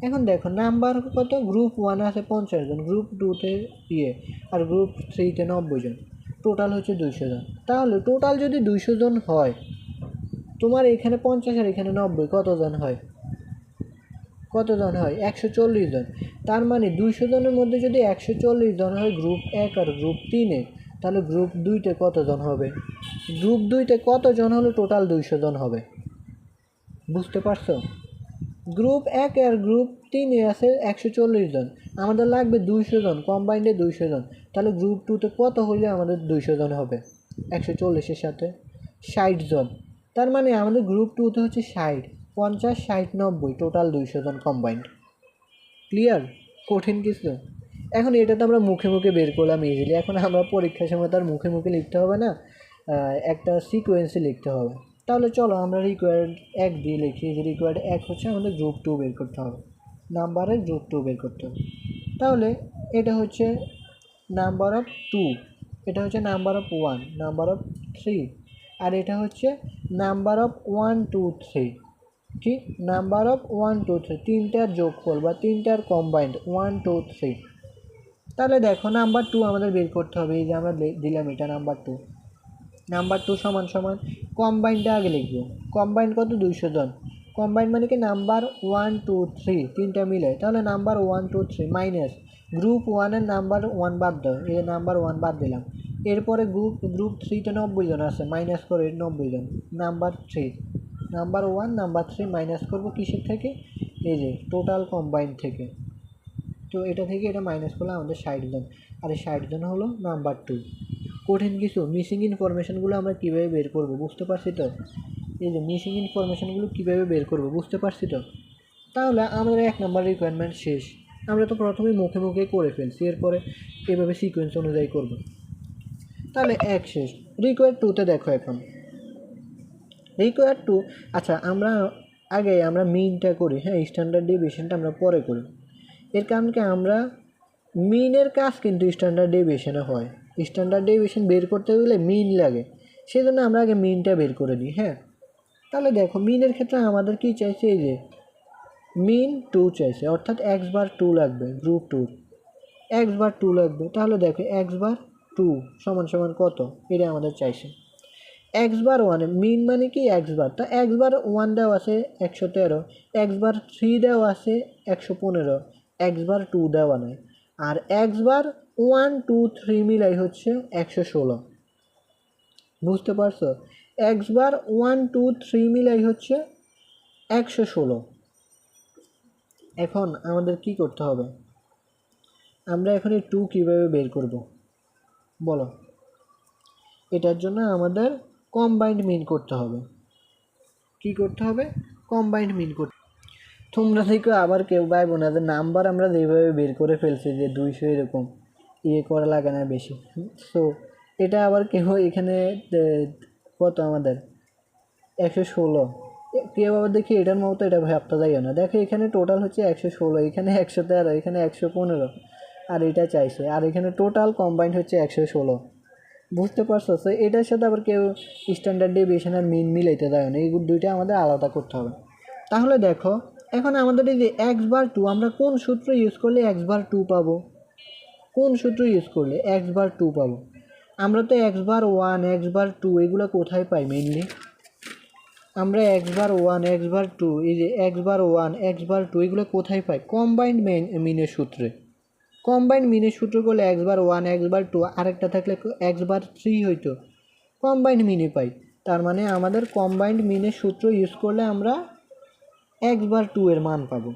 এখন দেখো নাম্বার কত, গ্রুপ 1 আছে 50 জন, গ্রুপ 2-তে আর গ্রুপ 3-তে 90 জন, টোটাল হচ্ছে 200 জন। তাহলে টোটাল যদি 200 জন হয়, তোমার এখানে 50 আর এখানে 90 কতজন হয়? কতজন হয় 140 জন। তার মানে 200 জনের মধ্যে যদি 140 জন হয় গ্রুপ 1 আর গ্রুপ 3-এ, তাহলে গ্রুপ 2-তে কতজন হবে? গ্রুপ 2-তে কতজন হলে টোটাল 200 জন হবে? বুঝতে পারছো? গ্রুপ 1 আর গ্রুপ 3-এ আছে 140 জন, আমাদের লাগবে 200 জন, কম্বাইন্ডে 200 জন। তাহলে গ্রুপ 2-তে কত হইলে আমাদের 200 জন হবে 140-এর সাথে? 60 জন। তার মানে আমাদের গ্রুপ 2-তে হচ্ছে 60, 50, 60, 90, টোটাল 200 জন কম্বাইন্ড। ক্লিয়ার? কঠিন কিছু? এখন এটা তো আমরা মুখে মুখে বের করলাম ইজিলি। এখন আমরা পরীক্ষার সময় তার মুখে মুখে লিখতে হবে না, একটা সিকোয়েন্সে লিখতে হবে। তাহলে চলো আমরা রিকোয়ার্ড 1 দিয়ে লিখি যে রিকোয়ার্ড 1 হচ্ছে আমাদের গ্রুপ 2 বের করতে হবে, নাম্বারের গ্রুপ 2 বের করতে হবে। তাহলে এটা হচ্ছে নাম্বার অফ 2, এটা হচ্ছে নাম্বার অফ 1, নাম্বার অফ 3, আর এটা হচ্ছে নাম্বার অফ 1, 2, 3। কি? নাম্বার অফ 1, 2, 3, তিনটার যোগফল বা তিনটার কম্বাইন্ড 1, 2, 3। তাহলে দেখো নাম্বার 2 আমাদের বের করতে হবে। এই যে আমরা দিলাম এটা নাম্বার 2। নাম্বার 2 সমান সমান কম্বাইন্ডটা আগে লিখবো। কম্বাইন্ড কত? 200 জন। কম্বাইন্ড মানে কি নাম্বার 1, 2, 3 তিনটা মিলে। তাহলে নাম্বার 1, 2, 3 মাইনাস গ্রুপ 1-এর নাম্বার 1 বাদ দাও, এই নাম্বার 1 বাদ দিলাম। এরপরে গ্রুপ 3-তে 90 জন আছে, মাইনাস করে 90 জন। নাম্বার 3, নাম্বার 1, নাম্বার 3 মাইনাস করবো কিসের থেকে? এই যে টোটাল কম্বাইন্ড থেকে। তো এটা থেকে এটা মাইনাস করলে আমাদের 60 জন, আর এই 60 জন হলো নাম্বার 2। কঠিন কিছু? মিসিং ইনফরমেশনগুলো আমরা কীভাবে বের করব বুঝতে পারছি তো? এই যে মিসিং ইনফরমেশনগুলো কীভাবে বের করব বুঝতে পারছি তো? তাহলে আমাদের 1 নম্বর রিকোয়ারমেন্ট শেষ। আমরা তো প্রথমেই মুখে মুখে করে ফেলছি, এরপরে এভাবে সিকোয়েন্স অনুযায়ী করব। তাহলে 1 শেষ। রিকোয়ার 2-তে দেখো এখন রিকোয়ার 2। আচ্ছা আমরা মিনটা করি, হ্যাঁ, স্ট্যান্ডার্ড ডেভিয়েশনটা আমরা পরে করি। এর কারণ কি, আমরা মিনের কাজ কিন্তু স্ট্যান্ডার্ড ডেভিয়েশনে হয়। স্ট্যান্ডার্ড ডেভিয়েশন বের করতে গেলে মিন লাগে, সেই জন্য আমরা আগে মিনটা বের করে নিই। হ্যাঁ, তাহলে দেখো মিনের ক্ষেত্রে আমাদের কি চাইছে? এই যে মিন 2 চাইছে, অর্থাৎ এক্স বার 2 লাগবে গ্রুপ 2, এক্স বার 2 লাগবে। তাহলে দেখো এক্স বার 2 সমান সমান কত, এটা আমাদের চাইছে। এক্স বার 1, মিন মানে কি এক্স বার, তা এক্স বার 1 দেওয়া আছে 113, এক্স বার 3 দেওয়া আছে 115, এক্স বার 2 দেওয়া নেই। আর এক্স বার 1, 2, 3 মিলাই হচ্ছে 116। বুঝতে পারছো? এক্স বার 1, 2, 3 মিলাই হচ্ছে 116। এখন আমাদের কি করতে হবে? আমরা এখন এই 2 কীভাবে বের করব বলো? এটার জন্য আমাদের কম্বাইন্ড মিন করতে হবে। কি করতে হবে? কম্বাইন্ড মিন করতে। তোমরা থেকে আবার কেউ পাইবো না যে নাম্বার আমরা যেভাবে বের করে ফেলছি যে 200 এরকম করা লাগে না বেশি। সো এটা আবার কেউ এখানে কত আমাদের 116, কেউ আবার দেখি এটার মতো এটা ভাবতে যাইও না। দেখো এখানে টোটাল হচ্ছে 116, এখানে 113, এখানে 115, আর এটা চাইছে, আর এখানে টোটাল কম্বাইন্ড হচ্ছে 116। বুঝতে পারছো? তো এটার সাথে আবার কেউ স্ট্যান্ডার্ড ডেভিয়েশন আর মিন মিলাইতে যায় না, এই দুইটা আমাদের আলাদা করতে হবে। তাহলে দেখো এখন আমাদের এই যে এক্স বার 2, আমরা কোন সূত্র ইউজ করলে এক্স বার 2 পাবো? কোন সূত্র ইউজ করলে এক্স বার 2 পাবো? আমরা তো এক্স বার 1, এক্স বার 2 এগুলো কোথায় পাই? মেইনলি আমরা এক্স বার 1, এক্স বার 2, এই যে এক্স বার 1, এক্স বার 2 এগুলো কোথায় পাই? কম্বাইন্ড মিনের সূত্রে। কম্বাইন্ড মিনের সূত্র করলে এক্স বার 1, এক্স বার 2, আরেকটা থাকলে এক্স বার 3 হইতো, কম্বাইন্ড মিনে পাই। তার মানে আমাদের কম্বাইন্ড মিনের সূত্র ইউজ করলে আমরা এক্স বার 2 এর মান পাবো।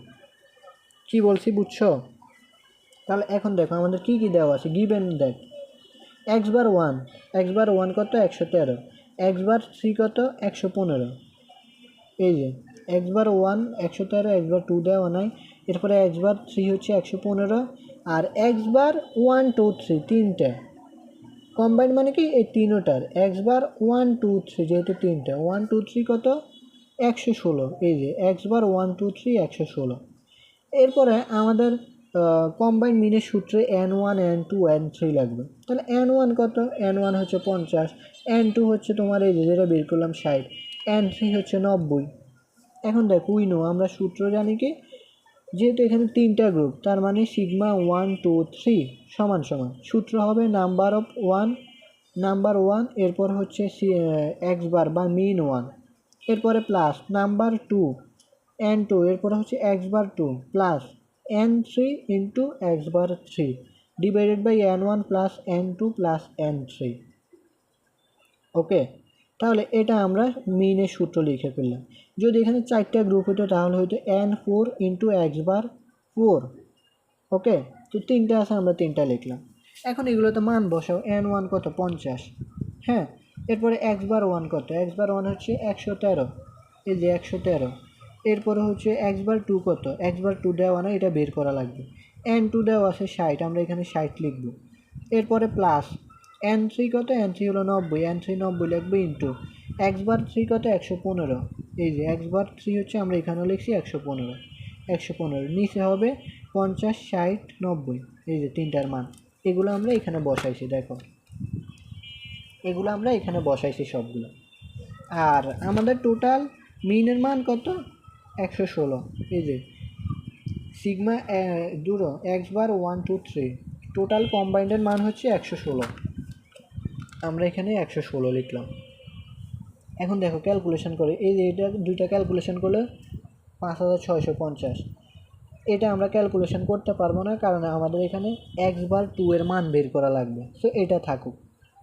কি বলছি বুঝছো? তাহলে এখন দেখো আমাদের কি কি দেওয়া আছে গিভেন। দেখ এক্স বার 1, এক্স বার 1 কত? 113, এক্স বার 3 কত? 115। এই যে এক্স বার 1 113, এক্স বার 2 দেওয়া নাই, এরপরে এক্স বার 3 হচ্ছে 115, আর এক্স বার 1, 2, 3 তিনটা কম্বাইন্ড মানে কি এই তিনোটার এক্স বার 1, 2, 3, যেহেতু তিনটা 1, 2, 3 কত? 116। এই যে এক্স বার 1, 2, 3 116। এরপরে আমাদের কম্বাইন্ড মিনের সূত্রে N1, N2, N3 লাগবে। তাহলে N1 কত? N1 হচ্ছে 50, N2 হচ্ছে তোমার এই যে যেটা বের করলাম 60, N3 হচ্ছে 90। এখন দেখো উইনো আমরা সূত্র জানি কি, যেহেতু এখানে তিনটা গ্রুপ, তার মানে সিগমা 1, 2, 3 সমান সমান সূত্র হবে নাম্বার অফ 1, নাম্বার 1, এরপর হচ্ছে এক্স বার বা মিন 1, এরপরে প্লাস নাম্বার 2 n2 এরপরে হচ্ছে x/2 plus n3 into x/3 divided by n1 plus n2 plus n3। Okay, তাহলে এটা আমরা মিনের সূত্র লিখে ফেললাম। যদি এখানে 4টা গ্রুপ হতো তাহলে হয়তো n4 ইন্টু x/4। ওকে, তো 3টা আছে, আমরা 3টা লিখলাম। এখন এগুলোতে মান বসাও। n1 কত 50, হ্যাঁ। এরপরে x/1 কত, x/1 হচ্ছে 113, এই যে 113। এরপরে হচ্ছে x/2 কত, x/2 দেওয়া না, এটা বের করা লাগবে। n2 দেওয়া আছে 60, আমরা এখানে 60 লিখব। এরপরে প্লাস n3 কত, n3 হলো 90, n3 90 লিখবো ইন্টু x/3 কত 115, এই যে x/3 হচ্ছে আমরা এখানেও লিখছি 115, 115 নিচে হবে 50, 60, 90, এই যে 3টার মান। এগুলো আমরা এখানে বসাইছি, দেখো এগুলো আমরা এখানে বসাইছি সবগুলো। আর আমাদের টোটাল মিনের মান কত 116, এই যে সিগমা দুটো x/1 2 3 টোটাল কম্বাইন্ডের মান হচ্ছে 116, আমরা এখানে 116 লিখলাম। এখন দেখো ক্যালকুলেশন করে, এই যে এটা দুইটা ক্যালকুলেশন করলে 5650। এটা আমরা ক্যালকুলেশন করতে পারবো না, কারণ আমাদের এখানে x/2 এর মান বের করা লাগবে। সো এটা থাকুক।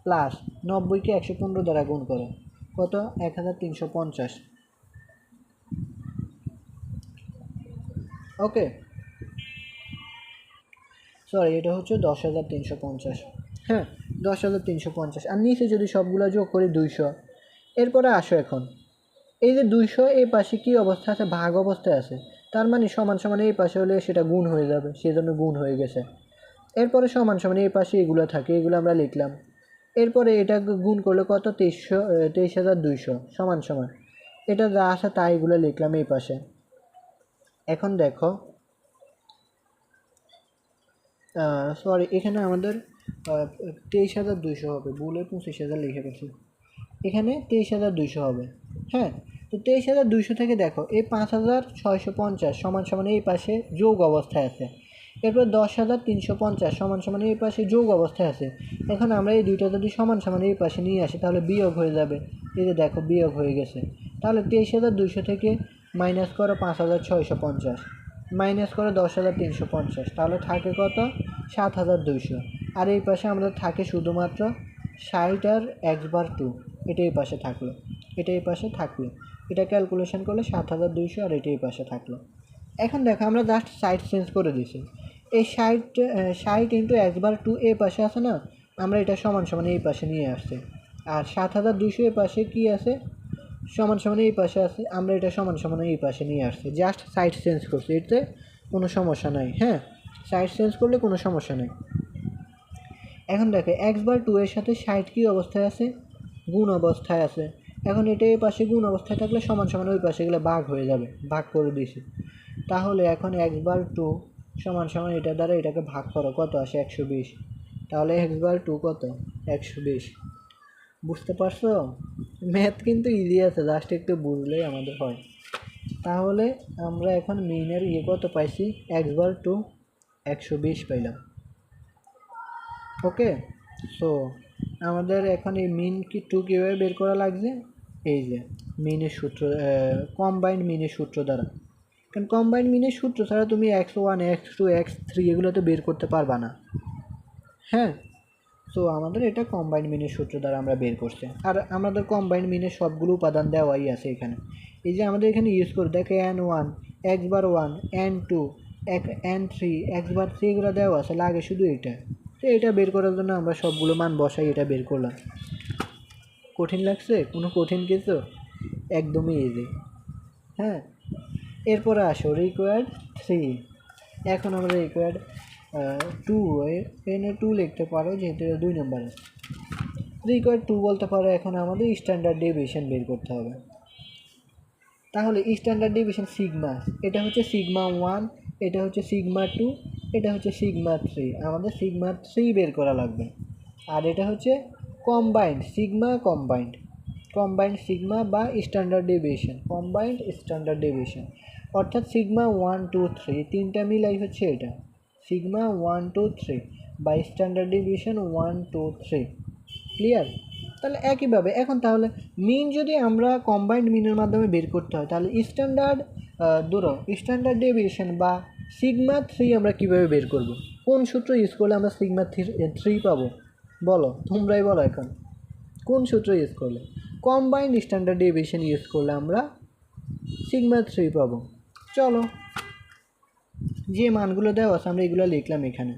প্লাস 90কে 115 দ্বারা গুণ করো, কত 1350। ওকে, সরি, এটা হচ্ছে 10350, হ্যাঁ 10350। আর নিচে যদি সবগুলো যোগ করি 200। এরপরে আসো এখন, এই যে 200 এই পাশে কী অবস্থা আছে, ভাগ অবস্থায় আছে, তার মানে সমান সমান এই পাশে হলে সেটা গুণ হয়ে যাবে, সেজন্য গুণ হয়ে গেছে। এরপরে সমান সমান এই পাশে এগুলো থাকে, এগুলো আমরা লিখলাম। এরপরে এটা গুণ করলে কত 23,200 সমান সমান এটা যা আছে তাই এগুলো লিখলাম এই পাশে। এখন দেখো, সরি, এখানে আমাদের 23,200 হবে, ভুলে 25,000 লিখে গেছি, এখানে 23,200 হবে। হ্যাঁ, তো 23,200 থেকে দেখো এই 5,650 সমান সমান এই পাশে যোগ অবস্থায় আছে। এরপর 10,350 সমান সমান এই পাশে যোগ অবস্থায় আছে। এখন আমরা এই দুইটা যদি সমান সমান এই পাশে নিয়ে আসি তাহলে বিয়োগ হয়ে যাবে, এই যে দেখো বিয়োগ হয়ে গেছে। তাহলে 23,200 থেকে মাইনাস করো 5,650, মাইনাস করো 10,350, তাহলে থাকে কত 7,200। আর এই পাশে আমাদের থাকে শুধুমাত্র 60 আর x/2, এটা এই পাশে থাকলো, এটা এই পাশে থাকলো। এটা ক্যালকুলেশন করলে 7,200 আর এটা এই পাশে থাকলো। এখন দেখো আমরা জাস্ট সাইড চেঞ্জ করে দিছি। এই 60 ইন্টু x/2 এই পাশে আছে না, আমরা এটা সমান সমান এই পাশে নিয়ে আসছি। আর 7,200 এই পাশে কি আছে, সমান সমান এই পাশে আছে, আমরা এটা সমান সমান এই পাশে নিয়ে আসছি, জাস্ট সাইড চেঞ্জ করছি, এতে কোনো সমস্যা নাই। হ্যাঁ, সাইড চেঞ্জ করলে কোনো সমস্যা নেই। এখন দেখো x/2 এর সাথে 60 কী অবস্থায় আছে, গুণ অবস্থায় আছে। এখন এটা এই পাশে গুণ অবস্থায় থাকলে সমান সমান ওই পাশে গেলে ভাগ হয়ে যাবে, ভাগ করে দিয়েছি। তাহলে এখন x/2 সমান সমান এটা দ্বারা এটাকে ভাগ করো, কত আসে 120। তাহলে x/2 কত 120। বুঝতে পারছো? ম্যাথ কিন্তু ইজি আছে, জাস্ট একটু বুঝলেই আমাদের হয়। তাহলে আমরা এখন মিনের কত পাইছি, x/2 120 পাইলাম। ওকে, সো আমাদের এখন এই মিন কীভাবে বের করা লাগছে, এই যে মিনের সূত্র, কম্বাইন্ড মিনের সূত্র দ্বারা। কারণ কম্বাইন্ড মিনের সূত্র ছাড়া তুমি x1 x2 x3 এগুলো তো বের করতে পারবা না। হ্যাঁ, সো আমাদের এটা কম্বাইন্ড মিনের সূত্র দ্বারা আমরা বের করছি। আর আমাদের কম্বাইন্ড মিনের সবগুলো উপাদান দেওয়াই আছে এখানে। এই যে আমাদের এখানে ইউজ করে দেখে n1 x/1 n2 n3 x/3 এগুলো দেওয়া আছে, লাগে শুধু এটা। তো এটা বের করার জন্য আমরা সবগুলো মান বসাই, এটা বের করলাম। কঠিন লাগছে কোনো কঠিন কিছু, একদমই ইজি। হ্যাঁ, এরপরে আসো রিকোয়ার্ড 3। এখন আমরা রিকোয়ার্ড 2, এনে 2 লিখতে পারো যেহেতু 2 নম্বরে। রিকোয়ার্ড 2 বলতে পারো এখন আমাদের স্ট্যান্ডার্ড ডেভিয়েশন বের করতে হবে। তাহলে স্ট্যান্ডার্ড ডেভিয়েশন সিগমা, এটা হচ্ছে সিগমা 1, এটা হচ্ছে সিগমা 2, এটা হচ্ছে সিগমা 3, আমাদের সিগমা 3 বের করা লাগবে। আর এটা হচ্ছে কম্বাইন্ড সিগমা, কম্বাইন্ড সিগমা বা standard deviation, combined standard deviation, অর্থাৎ সিগমা 1 2 3 তিনটা মিলাই হচ্ছে এটা সিগমা 1 2 3 বা স্ট্যান্ডার্ড ডেভিয়েশন 1 2 3। ক্লিয়ার? তাহলে একইভাবে এখন তাহলে মিন যদি আমরা কম্বাইন্ড মিনের মাধ্যমে বের করতে হয়, তাহলে স্ট্যান্ডার্ড ধরো স্ট্যান্ডার্ড ডেভিয়েশন বা সিগমা 3 আমরা কীভাবে বের করব? কোন সূত্র ইউজ করলে আমরা সিগমা 3 পাবো? বলো, তোমরাই বলো এখন। কোন সূত্র ইউজ করলে? কম্বাইন্ড স্ট্যান্ডার্ড ডেভিয়েশন ইউজ করলে আমরা সিগমা 3 পাবো। চলো, যে মানগুলো দেওয়া আছে আমরা এগুলো লিখলাম এখানে।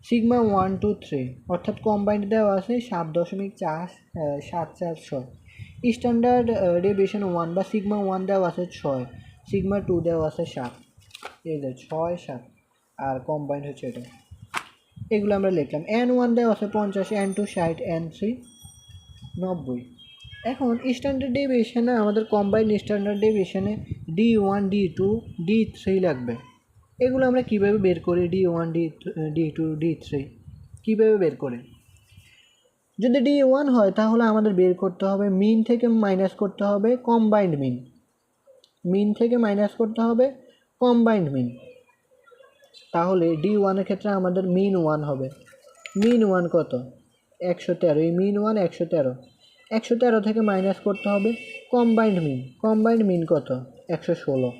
সিগমা 1 2 3 অর্থাৎ কম্বাইন্ড দেওয়া আছে 7.746। স্ট্যান্ডার্ড ডেভিয়েশন 1 বা সিগমা 1 দেওয়া আছে 6, সিগমা 2 দেওয়া আছে 7। এই যে 6 7 আর কম্বাইন্ড হচ্ছে এটা। এগুলো আমরা লিখলাম। N1 দেওয়া আছে 50, N2 60, N3 90। এখন স্ট্যান্ডার্ড ডেভিয়েশনে আমাদের combined standard ডেভিয়েশনে D1 D2 D3 লাগবে। এগুলো আমরা কীভাবে বের করি? D1 D2 D3 কীভাবে বের করি? যদি D1 হয় তাহলে আমাদের বের করতে হবে মিন থেকে মাইনাস করতে হবে কম্বাইন্ড মিন। মিন থেকে মাইনাস করতে হবে কম্বাইন্ড মিন। তাহলে D1 এর ক্ষেত্রে আমাদের মিন 1 হবে। মিন 1 কত? 113। এই মিন 1 113। 113 থেকে মাইনাস করতে হবে কম্বাইন্ড মিন। কম্বাইন্ড মিন কত? 116।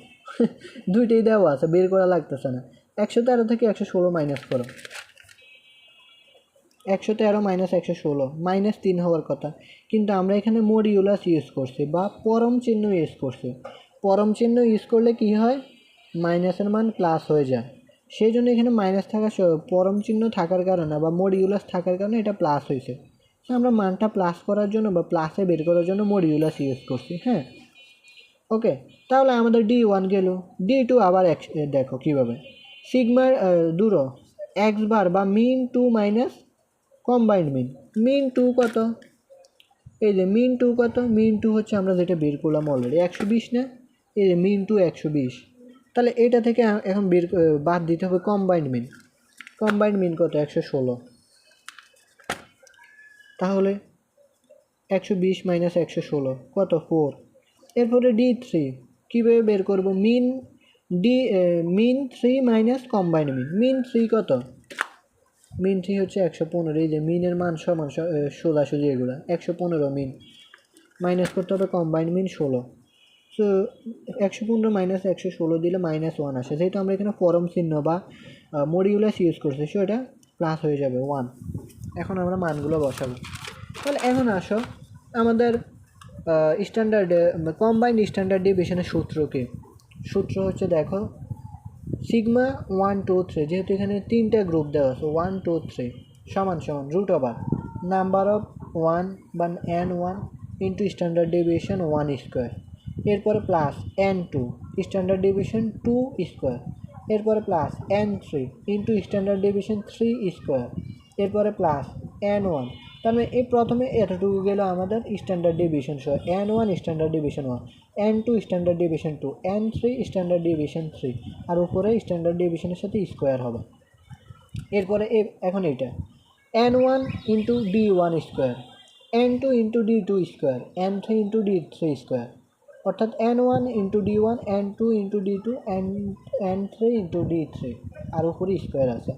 দুইটাই দেওয়া আছে, বের করা লাগতেছে না। 113 থেকে 116 মাইনাস করো। 113 মাইনাস 116 -3 হওয়ার কথা, কিন্তু আমরা এখানে মডিউলাস ইউজ করছি বা পরম চিহ্ন ইউজ করছি। পরম চিহ্ন ইউজ করলে কি হয়? মাইনাসের মান প্লাস হয়ে যায়। সেই জন্য এখানে মাইনাস থাকা পরম চিহ্ন থাকার কারণে বা মডিউলাস থাকার কারণে এটা প্লাস হয়েছে। আমরা মানটা প্লাস করার জন্য বা প্লাসে বের করার জন্য মডিউলাস ইউজ করছি। হ্যাঁ, ওকে। তাহলে আমাদের D1 গেল। D2 আবার দেখো কীভাবে। সিগমার দূরো এক্স বার বা মিন 2 মাইনাস কম্বাইন্ড মিন। মিন 2 কত? এই যে মিন 2 কত? মিন 2 হচ্ছে আমরা যেটা বের করলাম অলরেডি 120 না? এই যে মিন 2 120। তাহলে এটা থেকে এখন বাদ দিতে হবে কম্বাইন্ড মিন। কম্বাইন্ড মিন কত? 116। তাহলে 120 মাইনাস 116 কত? 4। এরপরে D3 কীভাবে বের করব? মিন 3 মাইনাস কম্বাইন্ড মিন। মিন 3 কত? মিন 3 হচ্ছে 115। এই যে মিনের মান সমান সোজাসুজি এগুলো 115 মিন মাইনাস করতে হবে কম্বাইন্ড মিন 16। সো 115 মাইনাস 116 দিলে -1 আসে। যেহেতু আমরা এখানে পরম চিহ্ন বা মডিউলাস ইউজ করছি, সো এটা প্লাস হয়ে যাবে 1। এখন আমরা মানগুলো বসাবো। তাহলে এখন আসো আমাদের স্ট্যান্ডার্ড কম্বাইন্ড স্ট্যান্ডার্ড ডেভিয়েশনের সূত্র কি? সূত্র হচ্ছে দেখো সিগমা 1 2 3, যেহেতু এখানে 3টা গ্রুপ দেওয়া আছে 1 2 3 সমান সমান রুট ওভার নাম্বার অফ 1 বা N1 into standard deviation 1 square, এরপরে plus N2 standard deviation 2 square, এরপরে plus N3 into standard deviation 3 square, এরপরে প্লাস N1। তার মানে এই প্রথমে এতটুকু গেল আমাদের স্ট্যান্ডার্ড ডেভিয়েশন সহ N1 standard deviation 1, N2 standard deviation 2, N3 standard deviation 3, আর উপরে স্ট্যান্ডার্ড ডেভিয়েশনের সাথে স্কোয়ার হবে। এরপরে এখন এইটা N1 into D1 square, N2 into D2 square, N3 into D3 square, অর্থাৎ N1 into D1, N2 into D2, N3 into D3, আর উপরে square আছে।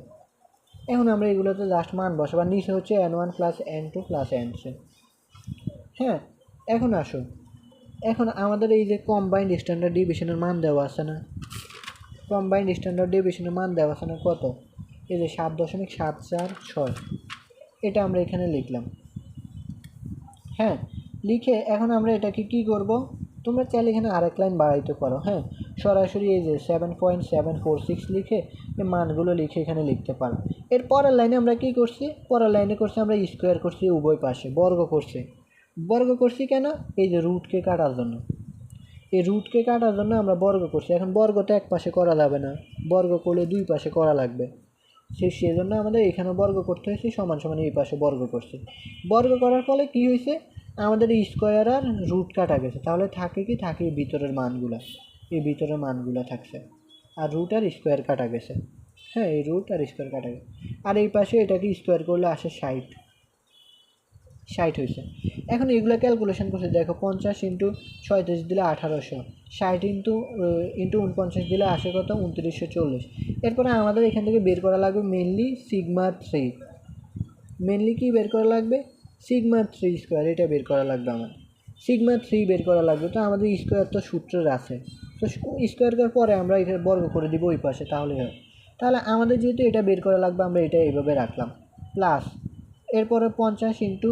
এখন আমরা এগুলোতে জাস্ট মান বসাবো। নিচে হচ্ছে N1 plus N2 plus N3। হ্যাঁ, এখন আসুন, এখন আমাদের এই যে কম্বাইন্ড স্ট্যান্ডার্ড ডেভিয়েশনের মান দেওয়া আছে না? কম্বাইন্ড স্ট্যান্ডার্ড ডেভিয়েশনের মান দেওয়া আছে না কত? এই যে 7.746। এটা আমরা এখানে লিখলাম। হ্যাঁ, লিখে এখন আমরা এটাকে কি করব? তোমরা চাইলে এখানে আরেক লাইন বাড়াইতে পারো। হ্যাঁ, সরাসরি এই যে 7.746 লিখে এই মানগুলো লিখে এখানে লিখতে পারো। এর পরের লাইনে আমরা কি করছি? পরের লাইনে করছি আমরা স্কোয়ার করছি উভয় পাশে, বর্গ করছি। বর্গ করছি কেন? এই যে রুটকে কাটার জন্য। এই রুটকে কাটার জন্য আমরা বর্গ করছি। এখন বর্গ তো এক পাশে করা যাবে না, বর্গ করলে দুই পাশে করা লাগবে। সেজন্য আমাদের এখানে বর্গ করতে হয়েছে, সমান সমান এই পাশে বর্গ করছি। বর্গ করার ফলে কি হয়েছে? আমাদের এই স্কোয়ার আর রুট কাটা গেছে। তাহলে থাকে কি? থাকে এই ভিতরের মানগুলা, এই ভিতরের মানগুলা থাকছে, আর রুট আর স্কোয়ার কাটা গেছে। হ্যাঁ, এই রুট আর স্কোয়ার কাটা গেছে। আর এই পাশে এটাকে স্কোয়ার করলে আসে 60 হয়েছে। এখন এগুলো ক্যালকুলেশন করছে, দেখো 50 ইন্টু 37 দিলে 1800, 60 ইন্টু 49 দিলে আসে কত? 2940। এরপরে আমাদের এখান থেকে বের করা লাগবে মেনলি সিগমা 3। মেনলি কি বের করা লাগবে? সিগমা 3 স্কোয়ার, এটা বের করা লাগবে আমার। সিগমা 3 বের করা লাগবে। তো আমাদের স্কোয়ার তো সূত্রের আছে, তো স্কোয়ার করার পরে আমরা এটা বর্গ করে দিব ওই পাশে, তাহলেই হয়। তাহলে আমাদের যেহেতু এটা বের করা লাগবে, আমরা এটা এইভাবে রাখলাম প্লাস, এরপরে 50 ইন্টু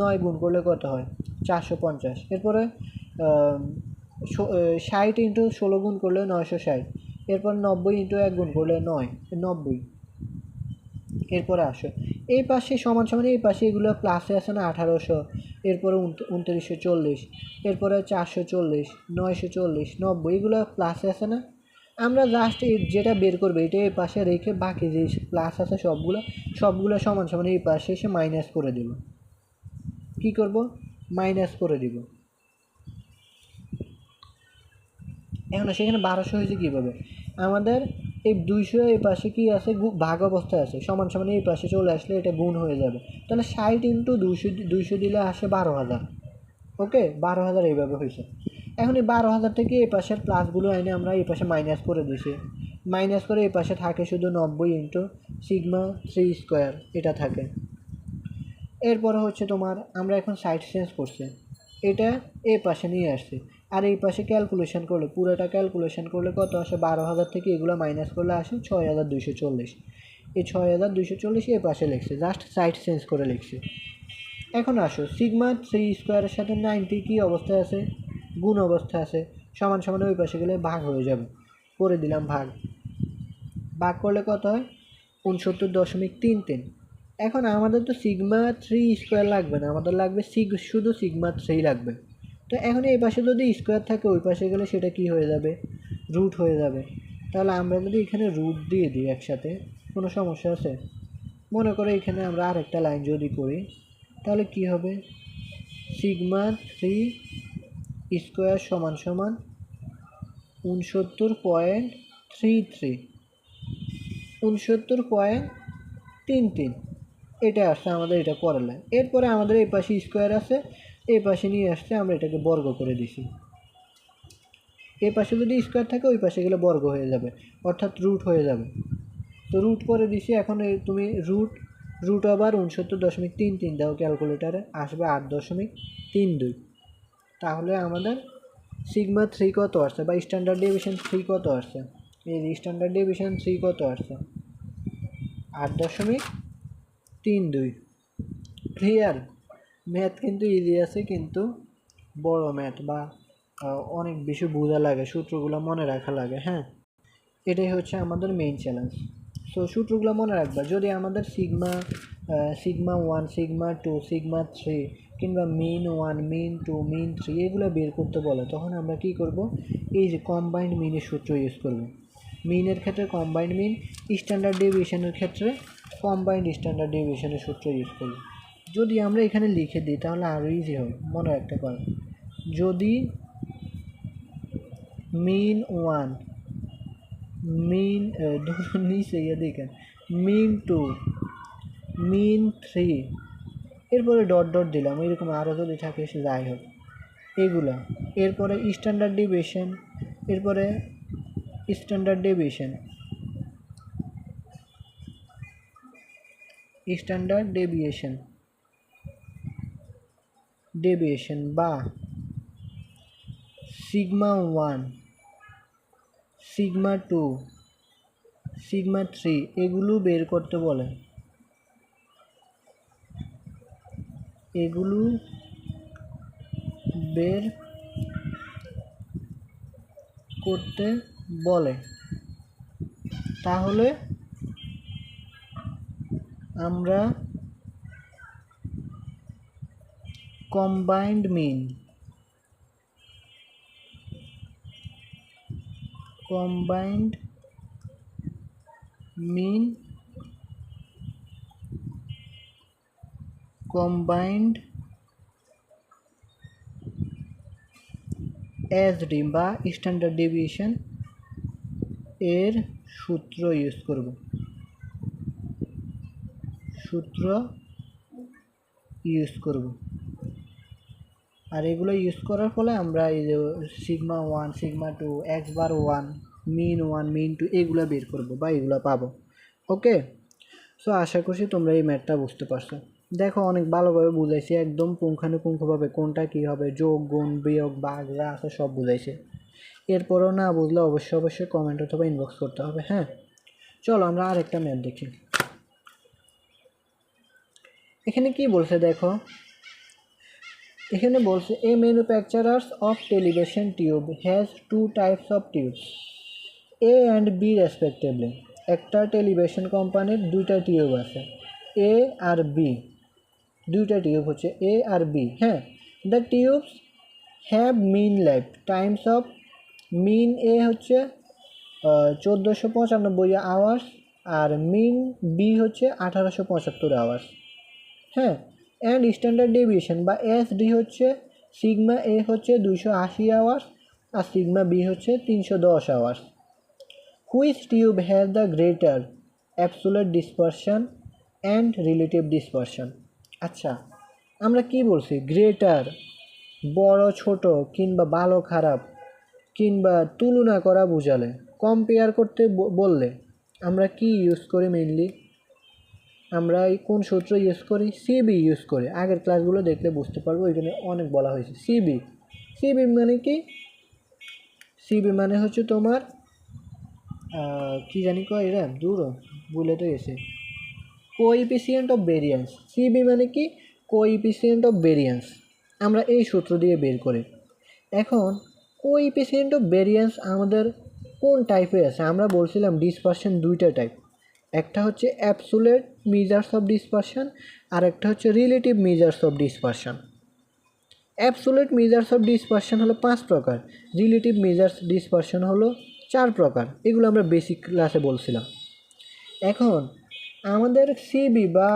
9 গুণ করলে কত হয় 450, এরপরে 60 ইন্টু 16 গুণ করলে 960, এরপর 90 ইন্টু 1 গুণ করলে 90। এরপরে আসো এই পাশে সমান সমান, এই পাশে এগুলো প্লাসে আছে না 1800, এরপরে 2940, এরপরে 440, 940, 90 এগুলো প্লাসে আছে না। আমরা জাস্ট যেটা বের করবে এটা এই পাশে রেখে বাকি যে প্লাস আছে সবগুলো সমান সমান এই পাশে এসে মাইনাস করে দেব। কি করব, মাইনাস করে দিব। এখন সেখানে 1200 হয়েছে কীভাবে, আমাদের এই 200 এই পাশে কি আছে ভাগ অবস্থায় আছে, সমান সমান এই পাশে চলে আসলে এটা গুণ হয়ে যাবে। তাহলে 60 ইন্টু 200 দিলে আসে 12,000। ওকে, 12,000 এইভাবে হয়েছে। এখন এই 12,000 থেকে এই পাশের প্লাসগুলো এনে আমরা এই পাশে মাইনাস করে দিছি, মাইনাস করে এই পাশে থাকে শুধু 90 ইন্টু সিগমা 3 স্কোয়ার এটা থাকে। এরপরে হচ্ছে তোমার আমরা এখন সাইড চেঞ্জ করছি, এটা এই পাশে নিয়ে আসছি, আর এই পাশে ক্যালকুলেশন করলে পুরোটা ক্যালকুলেশন করলে কত আসে 12,000 থেকে এগুলো মাইনাস করলে আসে 6,240। এই 6,240 এই পাশে লিখছে, জাস্ট সাইড চেঞ্জ করে লিখছি। এখন আসো সিগমা 3 স্কোয়ারের সাথে 90 কী অবস্থায় আছে, গুণ অবস্থায় আছে, সমান সমান ওই পাশে গেলে ভাগ হয়ে যাবে, করে দিলাম ভাগ। ভাগ করলে কত হয় 69.33। এখন আমাদের তো সিগমা 3 স্কোয়ার লাগবে না, আমাদের লাগবে শুধু সিগমা 3 লাগবে। তো এখন এই পাশে যদি স্কোয়ার থাকে ওই পাশে গেলে সেটা কি হয়ে যাবে, রুট হয়ে যাবে। তাহলে আমরা যদি এখানে রুট দিয়ে দিই একসাথে, কোনো সমস্যা আছে? মনে করো এখানে আমরা আরেকটা লাইন যদি করি, তাহলে কি হবে, সিগমা 3 স্কোয়ার সমান সমান 69.33, 69.33 এটা আসছে আমাদের, এটা পরের লাইন। এরপরে আমাদের এই পাশে স্কোয়ার আছে, এই পাশে নিয়ে আসছে, আমরা এটাকে বর্গ করে দিছি। এই পাশে যদি স্কোয়ার থাকে ওই পাশে গেলে বর্গ হয়ে যাবে, অর্থাৎ রুট হয়ে যাবে। তো রুট করে দিছি। এখন তুমি রুট আবার 69.33 দাও ক্যালকুলেটারে, আসবে 8.32। তাহলে আমাদের সিগমা 3 কত আসছে, বা স্ট্যান্ডার্ড ডেভিয়েশন 3 কত আসছে, এই স্ট্যান্ডার্ড ডেভিয়েশন 3 কত আসছে 8.32। ক্লিয়ার? ম্যাথ কিন্তু ইজি আছে, কিন্তু বড় ম্যাথ বা অনেক বেশি বোঝা লাগে, সূত্রগুলো মনে রাখা লাগে। হ্যাঁ, এটাই হচ্ছে আমাদের মেইন চ্যালেঞ্জ। সো সূত্রগুলো মনে রাখবা। যদি আমাদের সিগমা 1, সিগমা 2, সিগমা 3 কিংবা মিন 1, মিন 2, মিন 3 এগুলো বের করতে বলে, তখন আমরা কি করব, এই যে কম্বাইন্ড মিনের সূত্র ইউজ করব। মিনের ক্ষেত্রে কম্বাইন্ড মিন, স্ট্যান্ডার্ড ডেভিয়েশনের ক্ষেত্রে কম্বাইন্ড স্ট্যান্ডার্ড ডেভিয়েশনের সূত্র ইউজ করব। যদি আমরা এখানে লিখে দিই তাহলে আরও ইজি হবে মনে রাখতে পারো। যদি মিন 1, মিন ধরুন নিচে দেখেন, মিন 2, মিন 3, এরপরে ডট ডট দিলাম, এরকম আরও যদি থাকে সে যাই হোক এগুলা। এরপরে স্ট্যান্ডার্ড ডেভিয়েশন, এরপরে স্ট্যান্ডার্ড ডেভিয়েশন, স্ট্যান্ডার্ড ডেভিয়েশন বা সিগমা 1, সিগমা 2, সিগমা 3 এগুলো বের করতে বলে, এগুলো বের করতে বলে। তাহলে আমরা কম্বাইন্ড মিন, কম্বাইন্ড এসডি বা স্ট্যান্ডার্ড ডেভিয়েশন এর সূত্র ইউজ করব, আর এগুলো ইউজ করার ফলে আমরা এই যে সিগমা 1, সিগমা 2, এক্স বার 1, মিন 1, মিন 2 এগুলো বের করব বা এগুলো পাবো। ওকে, সো আশা করছি তোমরা এই ম্যাথটা বুঝতে পারছো। দেখো অনেক ভালোভাবে বুঝাইছি, একদম পুঙ্খানুপুঙ্খভাবে কোনটা কী হবে, যোগ গুণ বিয়োগ ভাগ যা আছে সব বুঝাইছে। এরপরও না বুঝলে অবশ্যই কমেন্ট অথবা ইনবক্স করতে হবে। হ্যাঁ, চলো আমরা আরেকটা ম্যাথ দেখি। এখানে কি বলছে দেখো, এখানে বলছে a manufacturers of television tube has two types of tubes a and b respectively. একটা টেলিভিশন কোম্পানির দুইটা টিউব আছে, এ আর বি, দুইটা টিউব হচ্ছে এ আর বি। হ্যাঁ, the tubes have mean life times of, mean a হচ্ছে 1495 আওয়ার্স আর মিন বি হচ্ছে 1875 আওয়ার্স। হ্যাঁ, অ্যান্ড স্ট্যান্ডার্ড ডেভিয়েশন বা এসডি হচ্ছে সিগমা এ হচ্ছে 280 আওয়ার্স আর সিগমা বি হচ্ছে 310 hours. Which tube has the greater absolute dispersion and relative dispersion. আচ্ছা, আমরা কি বলছি, গ্রেটার বড় ছোট কিংবা ভালো খারাপ কিংবা তুলনা করা বোঝালে, কম্পেয়ার করতে বললে আমরা কি ইউজ করি মেইনলি, আমরা এই কোন সূত্র ইউজ করি, সিবি ইউজ করি। আগের ক্লাসগুলো দেখলে বুঝতে পারবো, ওইখানে অনেক বলা হয়েছে সিবি। সিবি মানে কি, সিবি মানে হচ্ছে তোমার কি জানি কয় এরা দূর ভুলে তো গেছে, কোএফিসিয়েন্ট অফ ভেরিয়েন্স। সিবি মানে কি, কোএফিসিয়েন্ট অফ ভেরিয়েন্স। আমরা এই সূত্র দিয়ে বের করি। এখন কোএফিসিয়েন্ট অফ ভেরিয়েন্স আমাদের কোন টাইপের আছে, আমরা বলছিলাম ডিসপারশন দুইটা টাইপ, একটা হচ্ছে অ্যাবসোলিউট মেজার্স অফ ডিসপারশন আর একটা হচ্ছে relative measures of dispersion. Absolute measures of dispersion হলো 5 প্রকার, রিলেটিভ মেজার্স ডিসপারশন হলো 4 প্রকার। এগুলো আমরা বেসিক ক্লাসে বলছিলাম। এখন আমাদের সিবি বা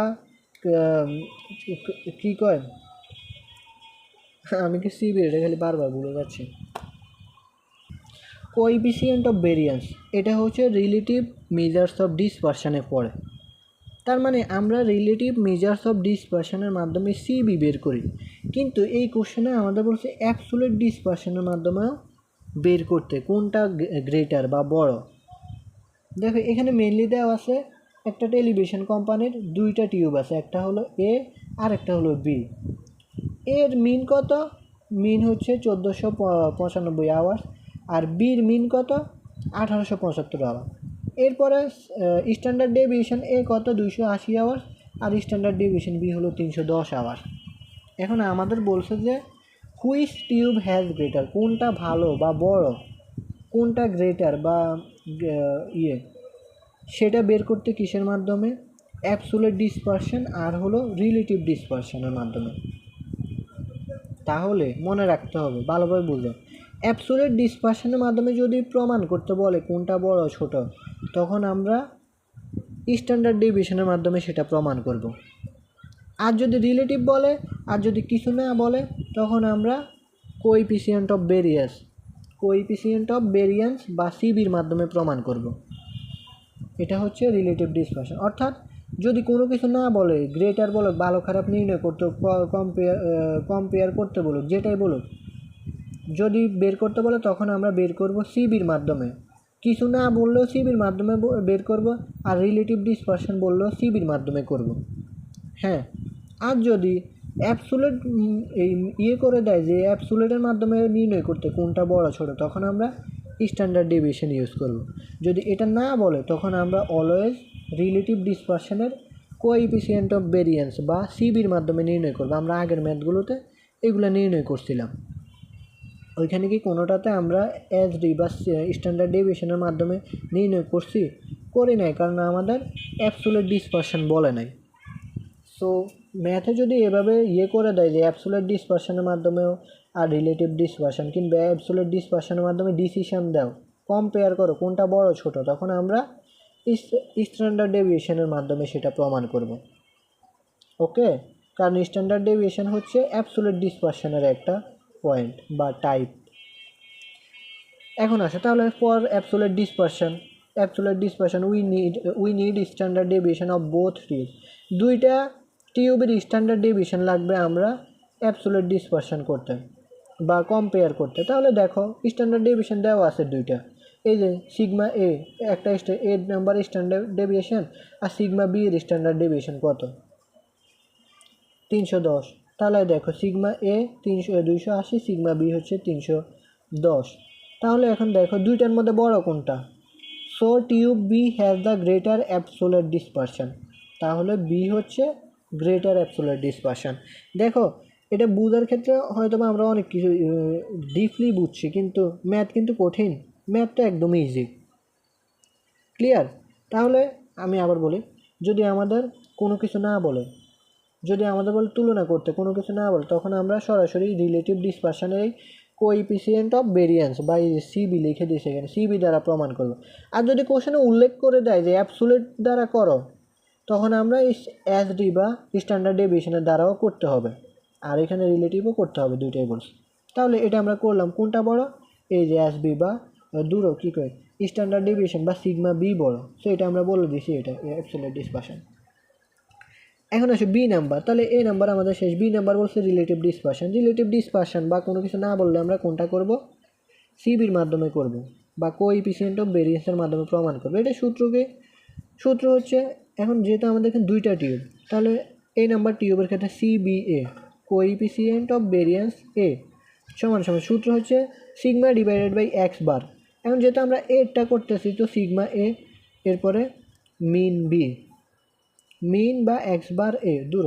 কী কয়, আমি কি সিবি এটা খালি বারবার ভুলে যাচ্ছি, কোএফিসিয়েন্ট অফ ভেরিয়েন্স, এটা হচ্ছে রিলেটিভ মেজার্স অফ ডিসপারশনে পড়ে। তার মানে আমরা রিলেটিভ মেজার্স অফ ডিসপারশনের মাধ্যমে সিবি বের করি, কিন্তু এই কোশ্চেনে আমাদের বলছে অ্যাবসোলিউট ডিসপারশনের মাধ্যমেও বের করতে, কোনটা গ্রেটার বা বড়। দেখো এখানে মেনলি দেওয়া আছে একটা টেলিভিশন কোম্পানির দুইটা টিউব আছে, একটা হলো এ আর একটা হলো বি। এর মিন কত, মিন হচ্ছে 1495 আওয়ার্স আর বির মিন কত 1875 আওয়ার। এরপরে স্ট্যান্ডার্ড ডেভিয়েশন এ কত 280 আওয়ার আর স্ট্যান্ডার্ড ডেভিয়েশন বি হলো 310 আওয়ার। এখন আমাদের বলছে যে হুইচ টিউব হ্যাজ গ্রেটার, কোনটা ভালো বা বড়, কোনটা গ্রেটার বা সেটা বের করতে কিসের মাধ্যমে, অ্যাবসোলিউট ডিসপারশন আর হলো রিলেটিভ ডিসপারশনের মাধ্যমে। তাহলে মনে রাখতে হবে, ভালোভাবে বুঝো, অ্যাবসোলিউট ডিসপারশনের মাধ্যমে যদি প্রমাণ করতে বলে কোনটা বড় ছোট, তখন আমরা স্ট্যান্ডার্ড ডেভিয়েশনের মাধ্যমে সেটা প্রমাণ করব। আর যদি রিলেটিভ বলে আর যদি কিছু না বলে, তখন আমরা কোএফিসিয়েন্ট অফ ভেরিয়েন্স বা সিবির মাধ্যমে প্রমাণ করব। এটা হচ্ছে রিলেটিভ ডিসপারশন। অর্থাৎ যদি কোনো কিছু না বলে, গ্রেটার বলুক, ভালো খারাপ নির্ণয় করতে, কম্পেয়ার করতে বলুক, যেটাই বলুক, যদি বের করতে বলে তখন আমরা বের করব সিবির মাধ্যমে। কিছু না বললেও সিবির মাধ্যমে বের করব, আর রিলেটিভ ডিসপারশন বললেও সিবির মাধ্যমে করব। হ্যাঁ, আর যদি অ্যাবসোলিউট এই করে দেয় যে অ্যাবসোলিউটের মাধ্যমে নির্ণয় করতে কোনটা বড় ছোট, তখন আমরা স্ট্যান্ডার্ড ডেভিয়েশন ইউজ করব। যদি এটা না বলে তখন আমরা অলওয়েজ রিলেটিভ ডিসপারশনের কোএফিসিয়েন্ট অফ ভেরিয়েন্স বা সিবির মাধ্যমে নির্ণয় করব। আমরা আগের ম্যাথগুলোতে এগুলো নির্ণয় করছিলাম, ওইখানে কি কোনোটাতে আমরা এসডি বা স্ট্যান্ডার্ড ডেভিয়েশনের মাধ্যমে নির্ণয় করি নাই, কারণ আমাদের অ্যাবসোলিউট ডিসপারশন বলে নাই। সো ম্যাথে যদি এভাবে করে দেয় যে অ্যাবসোলিউট ডিসপারশনের মাধ্যমেও আর রিলেটিভ ডিসপারশন কিংবা অ্যাবসোলিউট ডিসপারশনের মাধ্যমে ডিসিশন দাও, কম্পেয়ার করো কোনটা বড় ছোট, তখন আমরা স্ট্যান্ডার্ড ডেভিয়েশনের মাধ্যমে সেটা প্রমাণ করব। ওকে, কারণ স্ট্যান্ডার্ড ডেভিয়েশন হচ্ছে অ্যাবসোলিউট ডিসপারশনের একটা পয়েন্ট বা টাইপ। এখন আসে তাহলে for absolute dispersion we need standard deviation of both tube. দুইটা টিউবের স্ট্যান্ডার্ড ডেভিয়েশন লাগবে আমরা অ্যাবসোলিউট ডিসপারশন করতে বা কম্পেয়ার করতে। তাহলে দেখো স্ট্যান্ডার্ড ডেভিয়েশন দেওয়া আছে দুইটা, এই যে সিগমা এ একটা এ নাম্বার স্ট্যান্ডার্ড ডেভিয়েশন আর সিগমা বি এর স্ট্যান্ডার্ড ডেভিয়েশন কত 310। তাহলে দেখো সিগমা এ 280, সিগমা বি হচ্ছে 310। তাহলে এখন দেখো দুইটার মধ্যে বড় কোনটা? So tube B has the greater absolute dispersion. তাহলে বি হচ্ছে গ্রেটার অ্যাবসোলিউট ডিসপারশন। দেখো এটা বোঝার ক্ষেত্রে হয়তো বা আমরা অনেক কিছু ডিপলি বুঝছি, কিন্তু ম্যাথ কিন্তু কঠিন, ম্যাথ তো একদমই ইজি। ক্লিয়ার? তাহলে আমি আবার বলি, যদি আমাদের কোনো কিছু না বলে, যদি আমাদের বলে তুলনা করতে কোনো কিছু না বলে, তখন আমরা সরাসরি রিলেটিভ ডিসপারশনের এই কোএফিসিয়েন্ট অফ ভেরিয়েন্স বা এই যে সিবি লিখে দিয়েছে এখানে, সিবি দ্বারা প্রমাণ করব। আর যদি কোশ্চেনে উল্লেখ করে দেয় যে অ্যাবসোলিউট দ্বারা করো, তখন আমরা এই এসডি বা স্ট্যান্ডার্ড ডেভিয়েশনের দ্বারাও করতে হবে, আর এখানে রিলেটিভও করতে হবে, দুইটাই বলছি। তাহলে এটা আমরা করলাম, কোনটা বড়? এই যে এসবি বা দূরও কী করে স্ট্যান্ডার্ড ডেভিয়েশন বা সিগমা বি বড়, সো এটা আমরা বলে দিছি, এটা অ্যাবসোলিউট ডিসপারশন। এখন আসে বি নাম্বার। তাহলে এ নাম্বার আমাদের শেষ, বি নাম্বার বলছে রিলেটিভ ডিসপারশন। রিলেটিভ ডিসপারশন বা কোনো কিছু না বললে আমরা কোনটা করব? সিবির মাধ্যমে করব বা কোএফিসিয়েন্ট অফ ভেরিয়েন্সের মাধ্যমে প্রমাণ করব। এটা সূত্র হচ্ছে, এখন যেহেতু আমাদের এখানে দুইটা টিউব, তাহলে এই নাম্বার টিউবের ক্ষেত্রে সিবিএ কোএফিসিয়েন্ট অফ ভেরিয়েন্স এ সমান সমান সূত্র হচ্ছে সিগমা ডিভাইডেড বাই এক্স বার। এখন যেহেতু আমরা এটা করতেছি, তো সিগমা এ, এরপরে মিন বি, মিন বা এক্স বার এ দূর,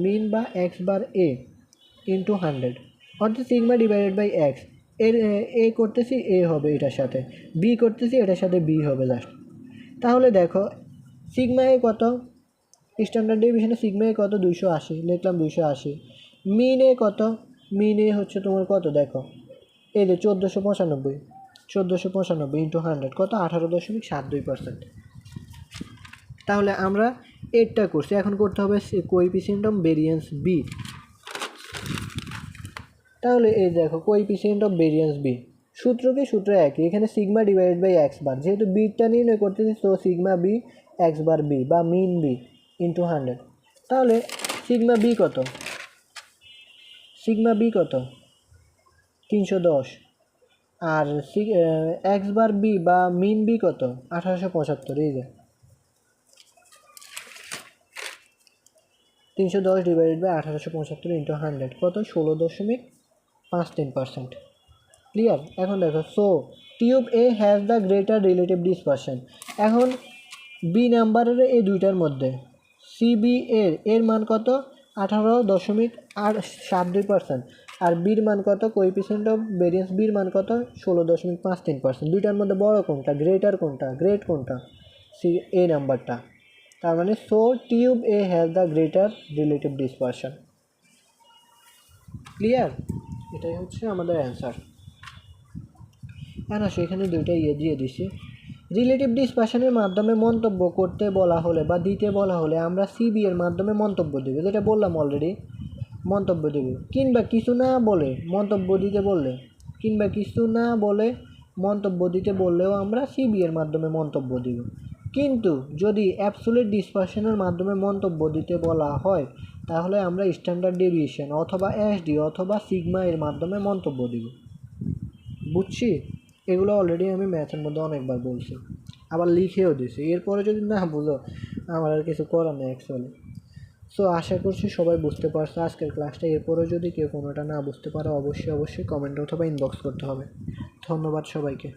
মিন বা এক্স বার এ ইন্টু 100, অর্থাৎ সিগমা ডিভাইডেড বাই এক্স। এর এ করতেছি এ হবে এটার সাথে, বি করতেছি এটার সাথে বি হবে লাস্ট। তাহলে দেখো সিগমা এ কত? স্ট্যান্ডার্ড ডেভিয়েশনে সিগমা এ কত? 280, লিখলাম 280। মিন এ কত? মিন এ হচ্ছে তোমার কত দেখো, এই যে 1495 ইন্টু 100 কত? 18.72%। তাহলে আমরা এরটা করছি, এখন করতে হবে কোএফিসিয়েন্ট অফ ভেরিয়েন্স বি। তাহলে এই দেখো কোএফিসিয়েন্ট অফ ভেরিয়েন্স বি, সূত্র কি? সূত্র একই, এখানে sigma divided by x bar, যেহেতু বিটা নির্ণয় করতেছি, তো sigma B x bar B বা মিন বি ইন্টু 100। তাহলে সিগমা বি কত? সিগমা বি কত? 310। আর এক্স বার বি বা মিন বি কত? 1875। এই যে 310 ডিভাইডেড বাই 1875 ইন্টু 100 কত? 16.53%। ক্লিয়ার? এখন দেখো, so tube A has the greater relative dispersion. এখন বি নাম্বারের এই দুইটার মধ্যে সিবি এর মান কত? 18.72%। আর বির মান কত? কোএফিসিয়েন্ট অফ ভেরিয়েন্স বির মান কত? 16.53%। দুইটার মধ্যে বড় কোনটা? গ্রেটার কোনটা? গ্রেট কোনটা? সি এ নাম্বারটা। তার মানে so tube A has the greater relative dispersion. Clear? এটাই হচ্ছে আমাদের অ্যান্সার। না সেখানে দুইটা দিয়ে দিছি। রিলেটিভ ডিসপারশনের মাধ্যমে মন্তব্য করতে বলা হলে বা দিতে বলা হলে আমরা সিবি এর মাধ্যমে মন্তব্য দেব, যেটা বললাম অলরেডি, মন্তব্য দেব। কিংবা কিছু না বলে মন্তব্য দিতে বললে, কিংবা কিছু না বলে মন্তব্য দিতে বললেও আমরা সিবি এর মাধ্যমে মন্তব্য দেব। কিন্তু যদি অ্যাবসোলিউট ডিসপারশনের মাধ্যমে মন্তব্য দিতে বলা হয়, তাহলে আমরা স্ট্যান্ডার্ড ডেভিয়েশন অথবা এসডি অথবা সিগমা এর মাধ্যমে মন্তব্য দেব। বুঝছি? এগুলো অলরেডি আমি ম্যাথের মধ্যে অনেকবার বলছি, আবার লিখেও দিছি। এরপরে যদি না বুঝো, আমার আর কিছু করার নেই অ্যাকচুয়ালি। সো আশা করছি সবাই বুঝতে পারছো আজকের ক্লাসটা। এরপরেও যদি কেউ কোনোটা না বুঝতে পারো, অবশ্যই কমেন্ট অথবা ইনবক্স করতে হবে। ধন্যবাদ সবাইকে।